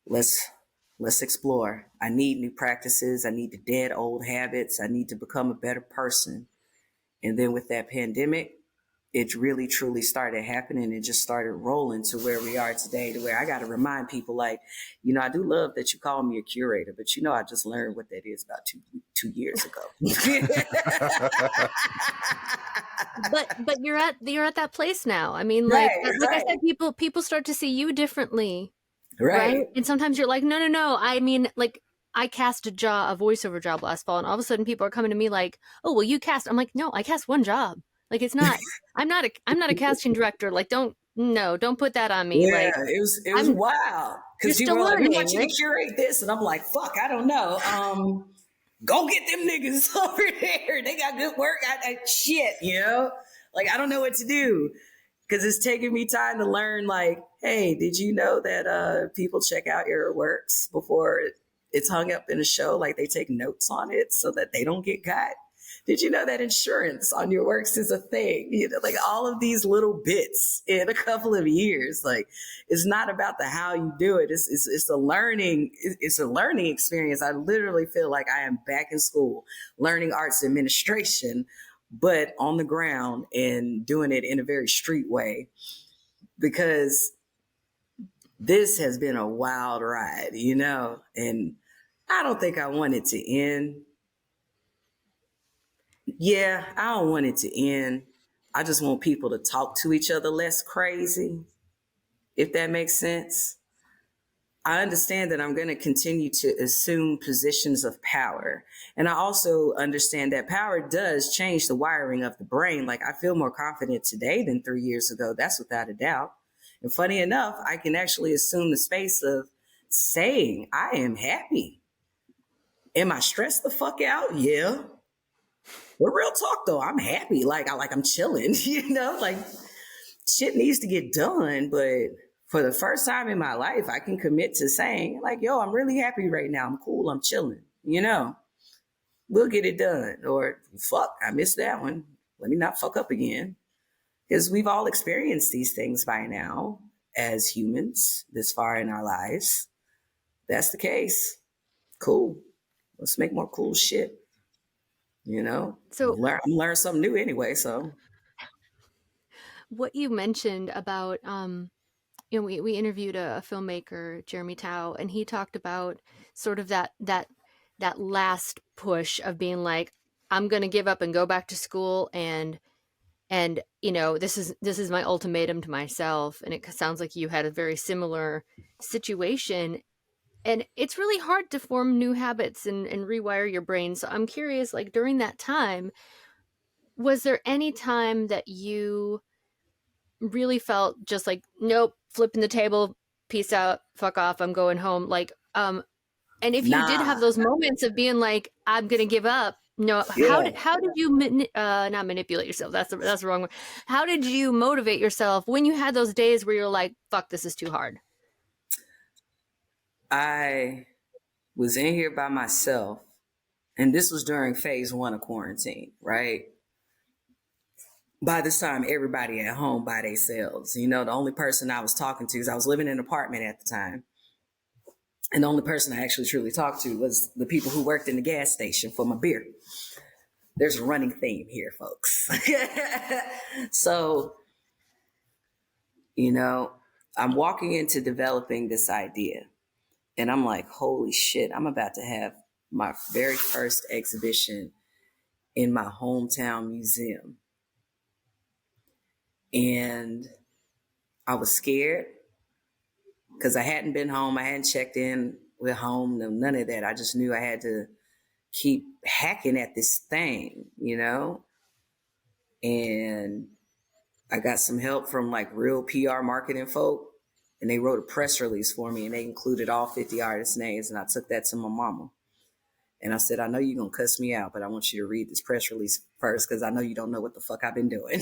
Let's explore. I need new practices. I need to dead old habits. I need to become a better person. And then with that pandemic, it really truly started happening and just started rolling to where we are today, to where I got to remind people like, you know, I do love that you call me a curator, but you know, I just learned what that is about two years ago. but you're at that place now. I mean, like I said, people start to see you differently. Right. And sometimes you're like, no. I mean, like I cast a voiceover job last fall and all of a sudden people are coming to me like, oh, well, you cast. I'm like, no, I cast one job. Like, it's not, I'm not a casting director. Like, don't put that on me. Yeah, like, it was wild. Because people were like, we want you to curate this. And I'm like, fuck, I don't know. Go get them niggas over there. They got good work. Shit, you know? Like, I don't know what to do. Because it's taking me time to learn, like, hey, did you know that people check out your works before it's hung up in a show? Like, they take notes on it so that they don't get got. Did you know that insurance on your works is a thing? You know, like all of these little bits in a couple of years. Like, it's not about the how you do it. It's a learning. It's a learning experience. I literally feel like I am back in school, learning arts administration, but on the ground and doing it in a very street way, because this has been a wild ride, you know, and I don't think I want it to end. Yeah, I don't want it to end. I just want people to talk to each other less crazy, if that makes sense. I understand that I'm going to continue to assume positions of power. And I also understand that power does change the wiring of the brain. Like, I feel more confident today than 3 years ago. That's without a doubt. And funny enough, I can actually assume the space of saying, I am happy. Am I stressed the fuck out? Yeah. But real talk though, I'm happy. I'm chilling, you know, like shit needs to get done. But for the first time in my life, I can commit to saying, like, yo, I'm really happy right now. I'm cool. I'm chilling. You know, we'll get it done. Or fuck, I missed that one. Let me not fuck up again. Because we've all experienced these things by now as humans this far in our lives. That's the case. Cool. Let's make more cool shit. You know, So I'm learning something new anyway. So what you mentioned about, you know, we interviewed a filmmaker, Jeremy Tao, and he talked about sort of that last push of being like, I'm going to give up and go back to school, and you know, this is my ultimatum to myself. And it sounds like you had a very similar situation. And it's really hard to form new habits and rewire your brain. So I'm curious, like during that time, was there any time that you really felt just like, nope, flipping the table, peace out, fuck off, I'm going home? Like, and if you did have nah, those moments of being like, I'm gonna give up, no, yeah. how did you not manipulate yourself? That's the wrong word. How did you motivate yourself when you had those days where you're like, fuck, this is too hard? I was in here by myself, and this was during phase 1 of quarantine, right? By this time, everybody at home by themselves. You know, the only person I was talking to, is I was living in an apartment at the time, and the only person I actually truly talked to was the people who worked in the gas station for my beer. There's a running theme here, folks. So, you know, I'm walking into developing this idea, and I'm like, holy shit, I'm about to have my very first exhibition in my hometown museum. And I was scared because I hadn't been home. I hadn't checked in with home, none of that. I just knew I had to keep hacking at this thing, you know? And I got some help from like real PR marketing folk, and they wrote a press release for me, and they included all 50 artists' names. And I took that to my mama. And I said, I know you're going to cuss me out, but I want you to read this press release first because I know you don't know what the fuck I've been doing.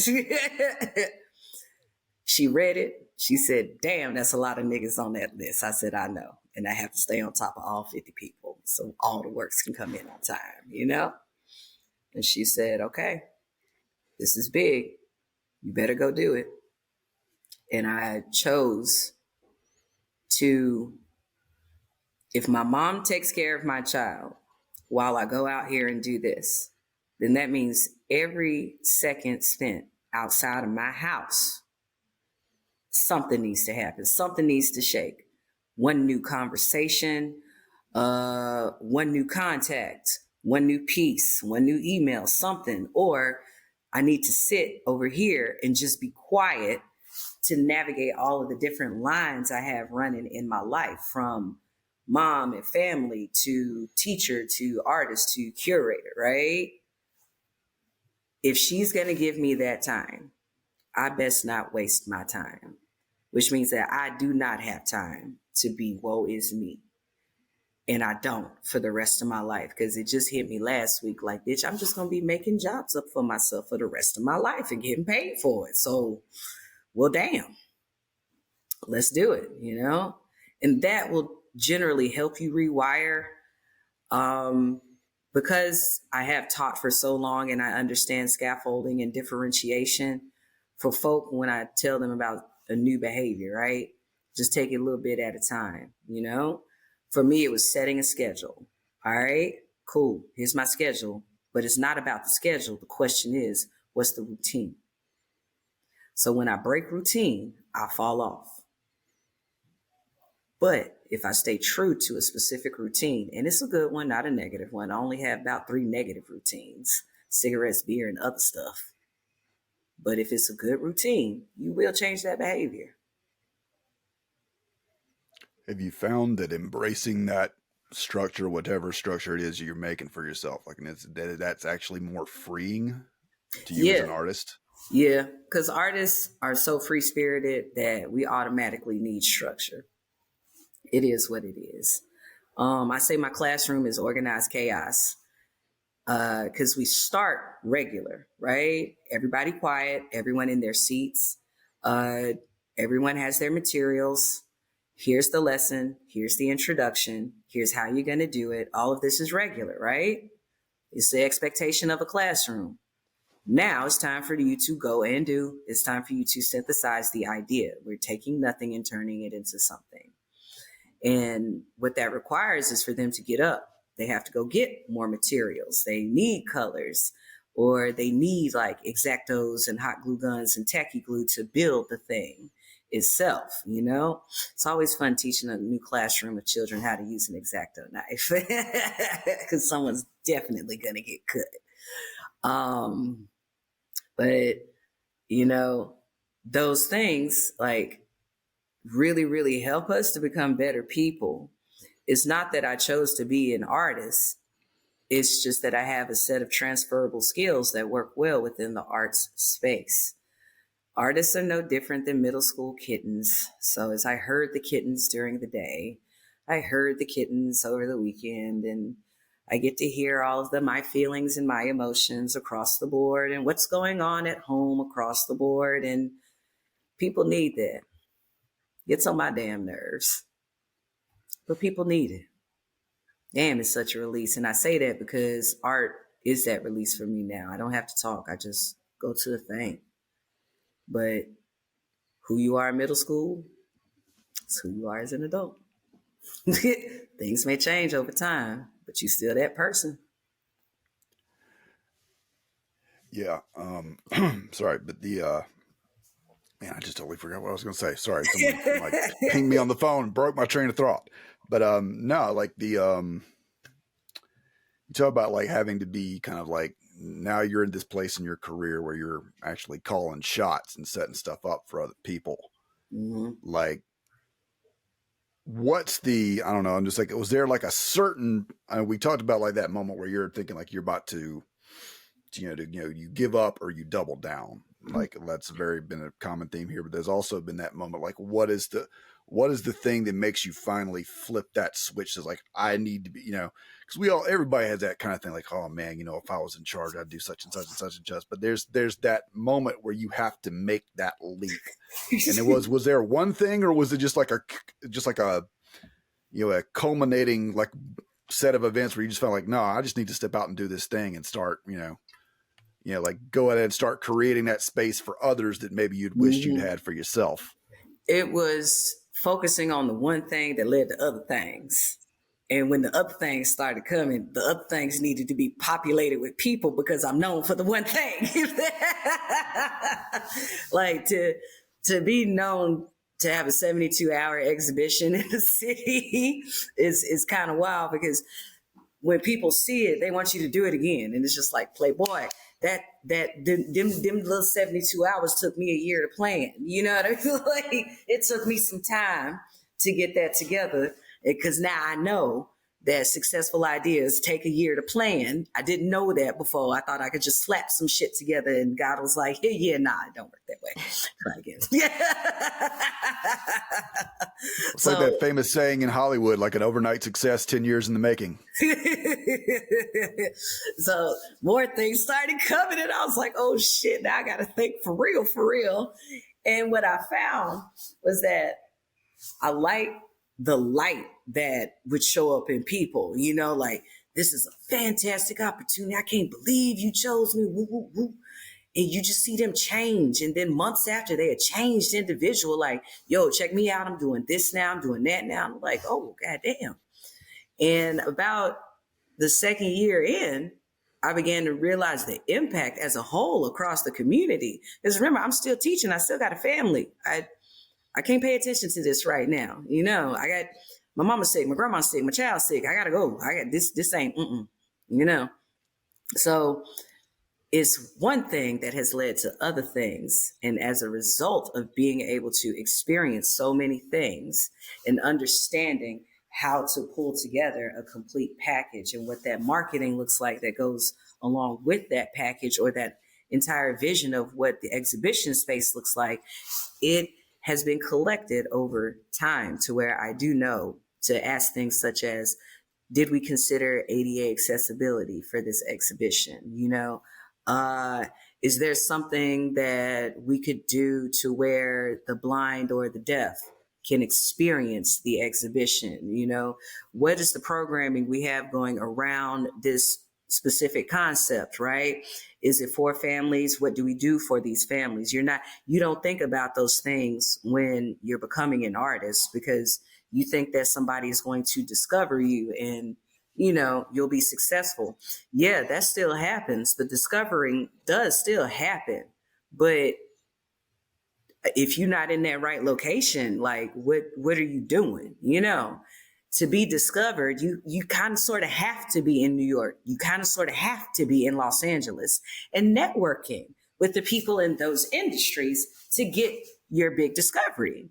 She read it. She said, damn, that's a lot of niggas on that list. I said, I know. And I have to stay on top of all 50 people so all the works can come in on time, you know? And she said, okay, this is big. You better go do it. And I chose to, if my mom takes care of my child while I go out here and do this, then that means every second spent outside of my house, something needs to happen. Something needs to shake. One new conversation, one new contact, one new piece, one new email, something. Or I need to sit over here and just be quiet to navigate all of the different lines I have running in my life, from mom and family to teacher to artist to curator, right? If she's going to give me that time, I best not waste my time, which means that I do not have time to be woe is me. And I don't for the rest of my life, because it just hit me last week like, bitch, I'm just going to be making jobs up for myself for the rest of my life and getting paid for it. So, well, damn, let's do it, you know? And that will generally help you rewire. because I have taught for so long and I understand scaffolding and differentiation for folk, when I tell them about a new behavior, right? Just take it a little bit at a time, you know? For me, it was setting a schedule. All right, cool. Here's my schedule. But it's not about the schedule. The question is, what's the routine? So when I break routine, I fall off. But if I stay true to a specific routine, and it's a good one, not a negative one, I only have about 3 negative routines: cigarettes, beer, and other stuff. But if it's a good routine, you will change that behavior. Have you found that embracing that structure, whatever structure it is you're making for yourself, like that's actually more freeing to you as an artist? Yeah, because artists are so free spirited that we automatically need structure. It is what it is. I say my classroom is organized chaos because we start regular, right? Everybody quiet, everyone in their seats. Everyone has their materials. Here's the lesson. Here's the introduction. Here's how you're going to do it. All of this is regular, right? It's the expectation of a classroom. Now it's time for you to go and do. It's time for you to synthesize the idea. We're taking nothing and turning it into something. And what that requires is for them to get up. They have to go get more materials. They need colors, or they need like X-Actos and hot glue guns and tacky glue to build the thing itself, you know? It's always fun teaching a new classroom of children how to use an X-Acto knife because someone's definitely going to get cut. But, you know, those things like really, really help us to become better people. It's not that I chose to be an artist. It's just that I have a set of transferable skills that work well within the arts space. Artists are no different than middle school kittens. So as I heard the kittens during the day, I heard the kittens over the weekend, and I get to hear all of my feelings and my emotions across the board and what's going on at home across the board. And people need that. Gets on my damn nerves, but people need it. Damn, it's such a release. And I say that because art is that release for me now. I don't have to talk. I just go to the thing. But who you are in middle school, it's who you are as an adult. Things may change over time, but you're still that person. Yeah. Sorry, but man, I just totally forgot what I was going to say. Sorry. Someone like pinged me on the phone and broke my train of thought. But no, like you talk about like having to be kind of like, now you're in this place in your career where you're actually calling shots and setting stuff up for other people. Mm-hmm. Like, what's I don't know. I'm just like, was there like a certain, we talked about like that moment where you're thinking like you're about to you give up or you double down. Like that's been a common theme here, but there's also been that moment. Like, what is the thing that makes you finally flip that switch? That's like, I need to be, because everybody has that kind of thing. Like, oh man, if I was in charge, I'd do such and such and such and such. But there's that moment where you have to make that leap. And was there one thing, or was it just like a a culminating like set of events where you just felt like, no, I just need to step out and do this thing and start, like go ahead and start creating that space for others that maybe you'd wished you'd had for yourself? It was focusing on the one thing that led to other things. And when the other things started coming, the other things needed to be populated with people because I'm known for the one thing. Like to be known to have a 72-hour exhibition in the city is kind of wild, because when people see it, they want you to do it again. And it's just like, Playboy, them little 72 hours took me a year to plan. You know what I mean? Like, it took me some time to get that together, because now I know that successful ideas take a year to plan. I didn't know that before. I thought I could just slap some shit together, and God was like, hey, yeah, nah, it don't work that way. Try again. It's like that famous saying in Hollywood, like an overnight success, 10 years in the making. So more things started coming, and I was like, oh shit, now I got to think for real. And what I found was that I like the light that would show up in people, like this is a fantastic opportunity. I can't believe you chose me. Woo, woo, woo. And you just see them change. And then months after, they a changed individual, like, yo, check me out. I'm doing this now. I'm doing that now. I'm like, oh, goddamn. And about the second year in, I began to realize the impact as a whole across the community. Because remember, I'm still teaching. I still got a family. I can't pay attention to this right now. You know, I got my mama's sick, my grandma's sick, my child's sick. I gotta go. I got this ain't, you know. So it's one thing that has led to other things. And as a result of being able to experience so many things and understanding how to pull together a complete package and what that marketing looks like that goes along with that package, or that entire vision of what the exhibition space looks like, it has been collected over time to where I do know to ask things such as, did we consider ADA accessibility for this exhibition? You know, is there something that we could do to where the blind or the deaf can experience the exhibition? You know, what is the programming we have going around this specific concept, right? Is it for families? What do we do for these families? You don't think about those things when you're becoming an artist, because you think that somebody is going to discover you and, you know, you'll be successful. Yeah, that still happens. The discovering does still happen. But if you're not in that right location, like what are you doing? You know, to be discovered, you kind of sort of have to be in New York. You kind of sort of have to be in Los Angeles and networking with the people in those industries to get your big discovery.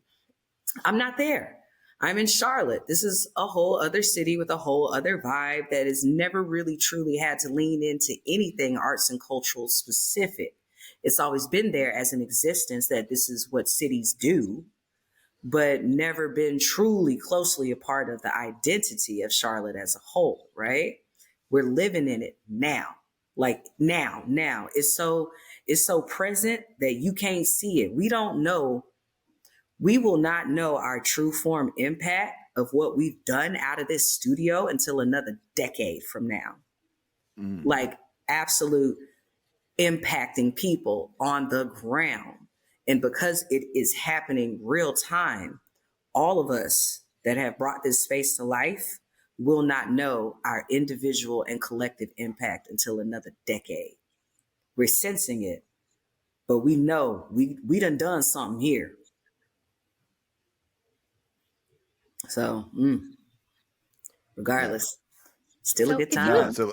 I'm not there. I'm in Charlotte. This is a whole other city with a whole other vibe that has never really truly had to lean into anything arts and cultural specific. It's always been there as an existence that this is what cities do, but never been truly closely a part of the identity of Charlotte as a whole, right? We're living in it now. Like now. It's so present that you can't see it. We will not know our true form impact of what we've done out of this studio until another decade from now. Like absolute impacting people on the ground. And because it is happening real time, all of us that have brought this space to life will not know our individual and collective impact until another decade. We're sensing it, but we know we done something here. So, regardless, still a So good if you Yeah. time. So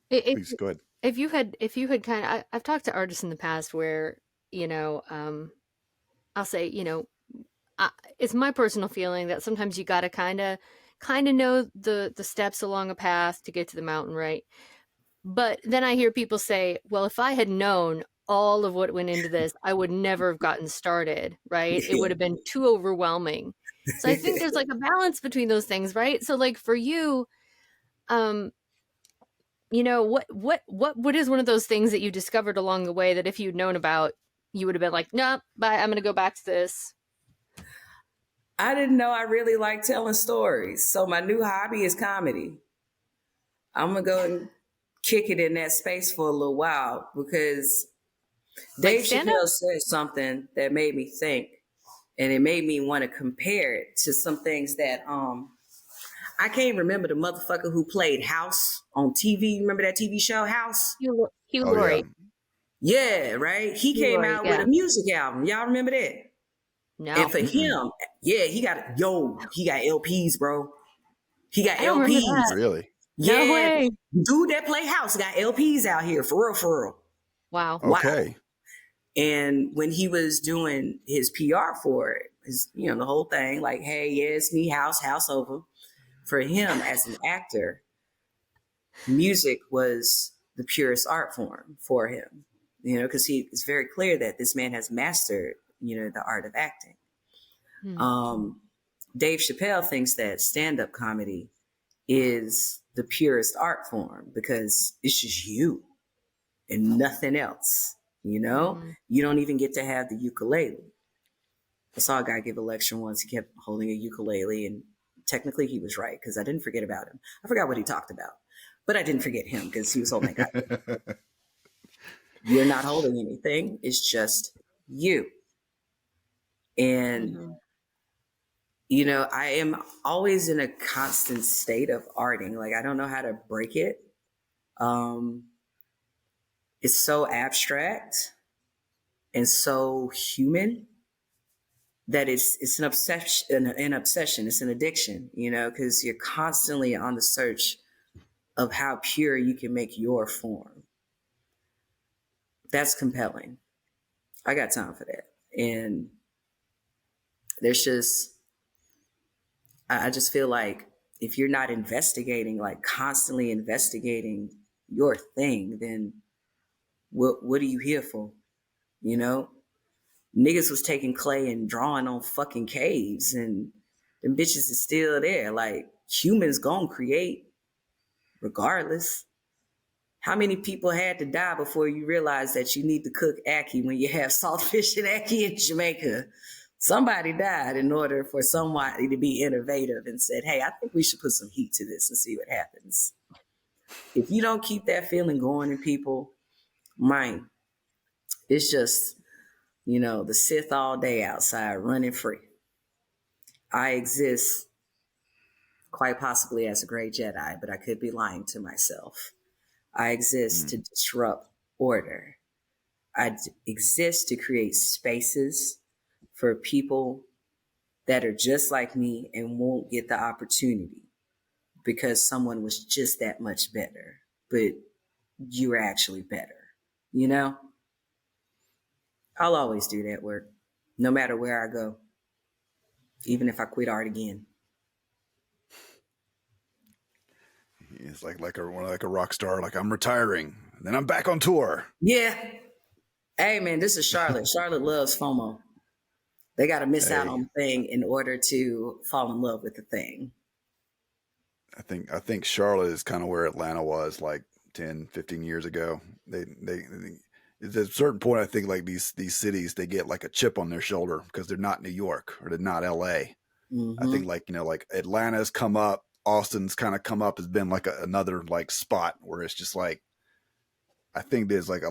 if please go ahead. if you had kind of, I've talked to artists in the past where, you know, I'll say, you know, it's my personal feeling that sometimes you got to kind of know the steps along a path to get to the mountain, right? But then I hear people say, well, if I had known all of what went into this, I would never have gotten started, right? It would have been too overwhelming. So I think there's like a balance between those things, right? So like for you, you know, what is one of those things that you discovered along the way that if you'd known about, you would have been like, nope, bye, I'm going to go back to this. I didn't know I really like telling stories. So my new hobby is comedy. I'm going to go and kick it in that space for a little while, because Like Dave stand up? Chappelle said something that made me think, and it made me want to compare it to some things that I can't remember the motherfucker who played House on TV. Remember that TV show House? Hugh Oh yeah. Laurie. Yeah, right. He Hugh came Laurie, out with yeah. a music album. Y'all remember that? And No. for him, yeah, he got LPs, bro. He got I don't remember LPs. that. Really? No Yeah, way. dude that play house got LPs out here for real, for real. Wow. Wow. Okay. And when he was doing his PR for it, you know, the whole thing, like, hey, yeah, it's me, house over. For him as an actor, music was the purest art form for him, you know, because it's very clear that this man has mastered, you know, the art of acting. Dave Chappelle thinks that stand-up comedy is the purest art form because it's just you and nothing else. You know, you don't even get to have the ukulele. I saw a guy give a lecture once. He kept holding a ukulele and technically he was right because I didn't forget about him. I forgot what he talked about, but I didn't forget him because he was holding that guy. You're not holding anything. It's just you. And, I am always in a constant state of arting. Like, I don't know how to break it. It's so abstract and so human that it's an obsession, It's an addiction, because you're constantly on the search of how pure you can make your form. That's compelling. I got time for that. And there's just, I just feel like if you're not investigating, like constantly investigating your thing, then what are you here for? Niggas was taking clay and drawing on fucking caves, and them bitches is still there. Like, humans gonna create regardless. How many people had to die before you realize that you need to cook ackee when you have saltfish and ackee in Jamaica? Somebody died in order for somebody to be innovative and said, hey, I think we should put some heat to this and see what happens. If you don't keep that feeling going in people, mine, it's just, the Sith all day outside running free. I exist quite possibly as a great Jedi, but I could be lying to myself. I exist to disrupt order. I exist to create spaces for people that are just like me and won't get the opportunity because someone was just that much better, but you were actually better, I'll always do that work, no matter where I go, even if I quit art again. It's like a rock star. Like, I'm retiring, then I'm back on tour. Yeah. Hey man, this is Charlotte. Charlotte loves FOMO. They got to miss out on the thing in order to fall in love with the thing. I think Charlotte is kind of where Atlanta was like 10, 15 years ago. They at a certain point, I think like these cities, they get like a chip on their shoulder because they're not New York or they're not LA. I think like, like Atlanta's come up, Austin's kind of come up, has been like another like spot where it's just like, I think there's like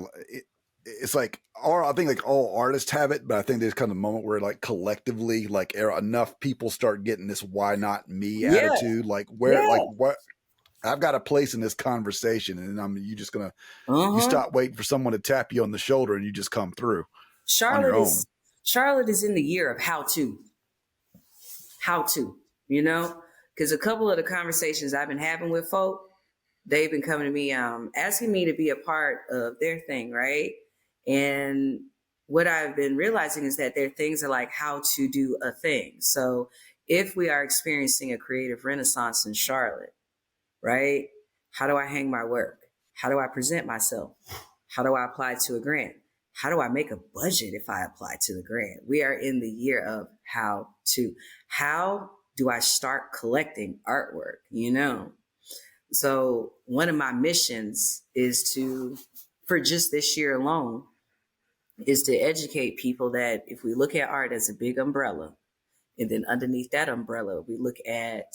it's like, I think like all artists have it, but I think there's kind of a moment where like collectively, like enough people start getting this "why not me" attitude. Like like what, I've got a place in this conversation, and you just gonna you stop waiting for someone to tap you on the shoulder and you just come through on your own. Charlotte is in the year of how to, because a couple of the conversations I've been having with folk, they've been coming to me, asking me to be a part of their thing, right? And what I've been realizing is that their things are like how to do a thing. So if we are experiencing a creative renaissance in Charlotte, right? How do I hang my work? How do I present myself? How do I apply to a grant? How do I make a budget if I apply to the grant? We are in the year of how to. How do I start collecting artwork? So one of my missions is for just this year alone, is to educate people that if we look at art as a big umbrella, and then underneath that umbrella, we look at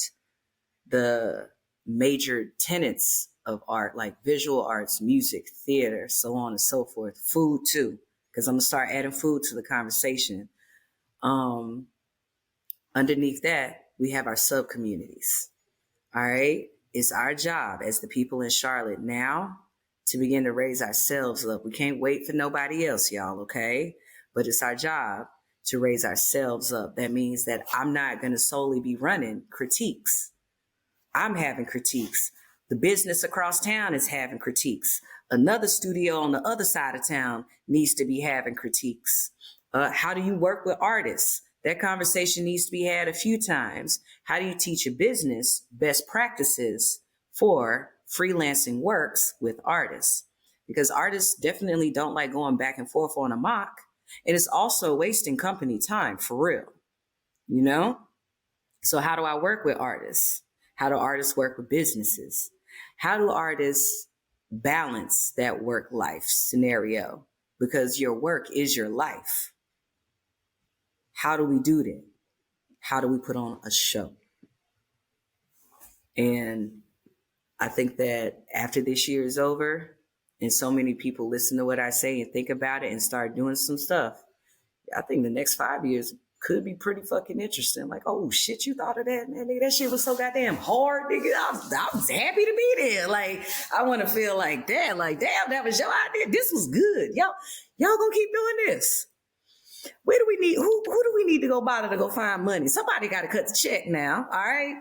the major tenets of art, like visual arts, music, theater, so on and so forth, food too, because I'm gonna start adding food to the conversation. Underneath that, we have our sub-communities. All right. It's our job as the people in Charlotte now to begin to raise ourselves up. We can't wait for nobody else, y'all, okay? But it's our job to raise ourselves up. That means that I'm not going to solely be running critiques. I'm having critiques. The business across town is having critiques. Another studio on the other side of town needs to be having critiques. How do you work with artists? That conversation needs to be had a few times. How do you teach a business best practices for freelancing works with artists? Because artists definitely don't like going back and forth on a mock. And it's also wasting company time, for real, So how do I work with artists? How do artists work with businesses? How do artists balance that work-life scenario? Because your work is your life. How do we do that? How do we put on a show? And I think that after this year is over and so many people listen to what I say and think about it and start doing some stuff, I think the next 5 years could be pretty fucking interesting. Like, oh shit, you thought of that, man? Nigga, that shit was so goddamn hard, nigga. I was happy to be there. Like, I want to feel like that. Like, damn, that was your idea. This was good. Y'all gonna keep doing this. Where do we need? Who do we need to go bother to go find money? Somebody got to cut the check now. All right.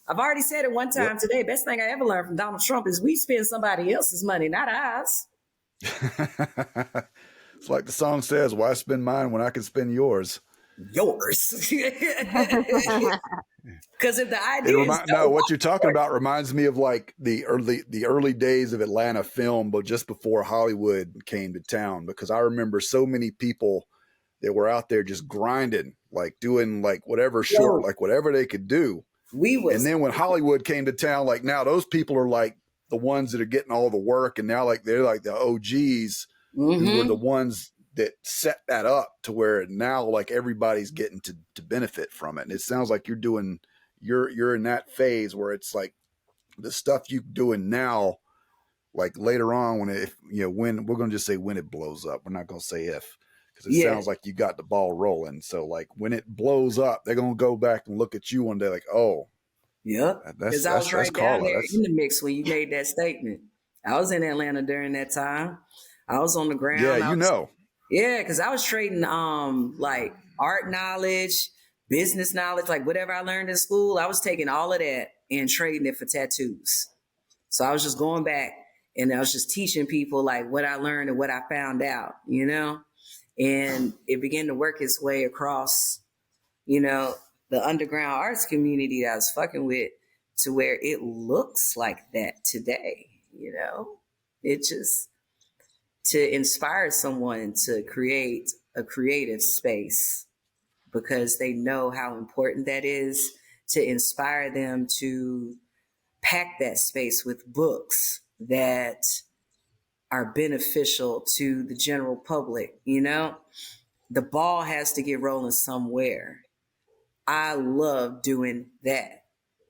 I've already said it one time today. Best thing I ever learned from Donald Trump is we spend somebody else's money, not ours. It's like the song says, why spend mine when I can spend yours? Yours. Because if the idea is no, what you're talking about reminds me of like the early days of Atlanta film, but just before Hollywood came to town, because I remember so many people that were out there just grinding, like doing like whatever short, like whatever they could do. And then when Hollywood came to town, like now those people are like the ones that are getting all the work, and now like they're like the OGs who were the ones that set that up to where now like everybody's getting to benefit from it. And it sounds like you're in that phase where it's like the stuff you're doing now, like later on when we're going to just say when it blows up. We're not going to say if, because it sounds like you got the ball rolling. So like when it blows up, they're going to go back and look at you one day like, oh, yeah, because I was right down there in the mix when you made that statement. I was in Atlanta during that time. I was on the ground. Yeah, Yeah, because I was trading like art knowledge, business knowledge, like whatever I learned in school. I was taking all of that and trading it for tattoos. So I was just going back and I was just teaching people like what I learned and what I found out, you know? And it began to work its way across, you know, the underground arts community that I was fucking with to where it looks like that today, you know? It just... to inspire someone to create a creative space because they know how important that is, to inspire them to pack that space with books that are beneficial to the general public. You know, the ball has to get rolling somewhere. I love doing that.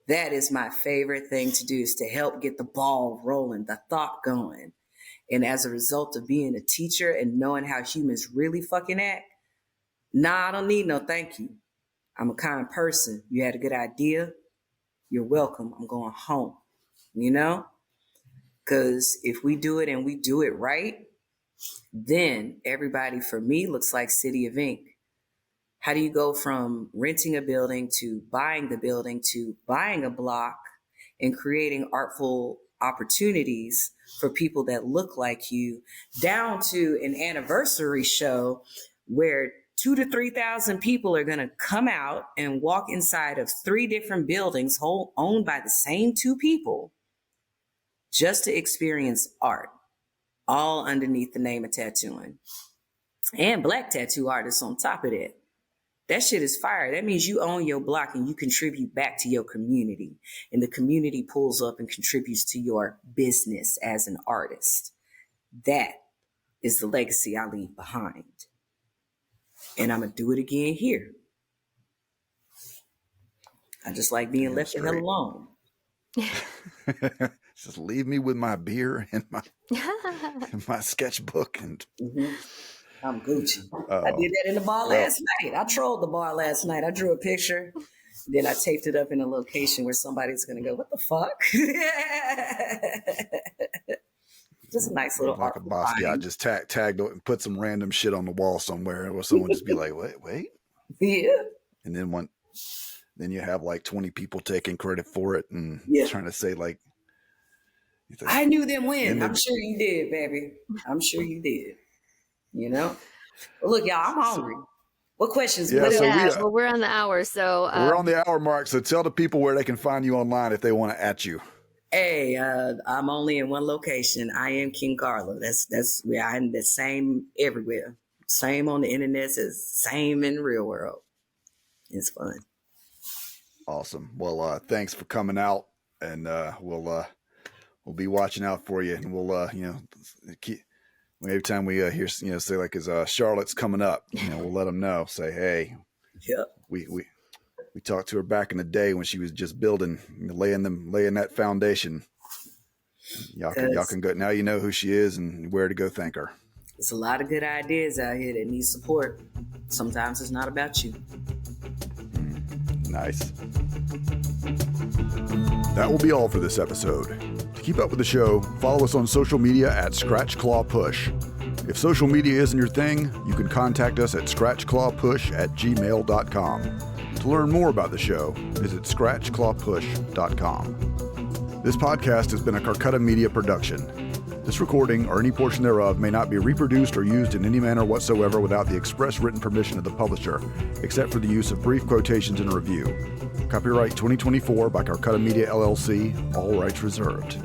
That is my favorite thing to do, is to help get the ball rolling, the thought going. And as a result of being a teacher and knowing how humans really fucking act, I don't need no thank you. I'm a kind person. You had a good idea. You're welcome. I'm going home, you know? Because if we do it and we do it right, then everybody for me looks like City of Ink. How do you go from renting a building to buying the building to buying a block and creating artful opportunities for people that look like you, down to an anniversary show where 2,000 to 3,000 people are going to come out and walk inside of 3 different buildings owned by the same 2 people just to experience art, all underneath the name of tattooing. And Black tattoo artists on top of that. That shit is fire. That means you own your block and you contribute back to your community. And the community pulls up and contributes to your business as an artist. That is the legacy I leave behind. And I'm going to do it again here. I just like being left the hell alone. Just leave me with my beer and my sketchbook. And I'm Gucci. I did that in the bar last night. I trolled the bar last night. I drew a picture. Then I taped it up in a location where somebody's going to go, what the fuck? Just a nice little like a boss. Yeah, I just tagged and put some random shit on the wall somewhere where someone just be like, wait. Yeah. And then you have like 20 people taking credit for it and trying to say like, I knew them when. I'm sure you did, baby. I'm sure you did. You know? Well, look, y'all, I'm hungry. What questions? Well, we're on the hour, so we're on the hour mark. So tell the people where they can find you online if they want to at you. Hey, I'm only in one location. I am King Carla. That's where I'm the same everywhere. Same on the internet as same in the real world. It's fun. Awesome. Well, thanks for coming out, and we'll be watching out for you, and we'll keep. Every time we hear, say like, as Charlotte's coming up, we'll let them know. Say, hey, we We talked to her back in the day when she was just building, laying that foundation. Y'all can go now. You know who she is and where to go thank her. There's a lot of good ideas out here that need support. Sometimes it's not about you. Nice. That will be all for this episode. To keep up with the show, follow us on social media at Scratch Claw Push. If social media isn't your thing, you can contact us at scratchclawpush@gmail.com. To learn more about the show, visit scratchclawpush.com. This podcast has been a Carcutta Media production. This recording, or any portion thereof, may not be reproduced or used in any manner whatsoever without the express written permission of the publisher, except for the use of brief quotations in a review. Copyright 2024 by Carcutta Media, LLC, all rights reserved.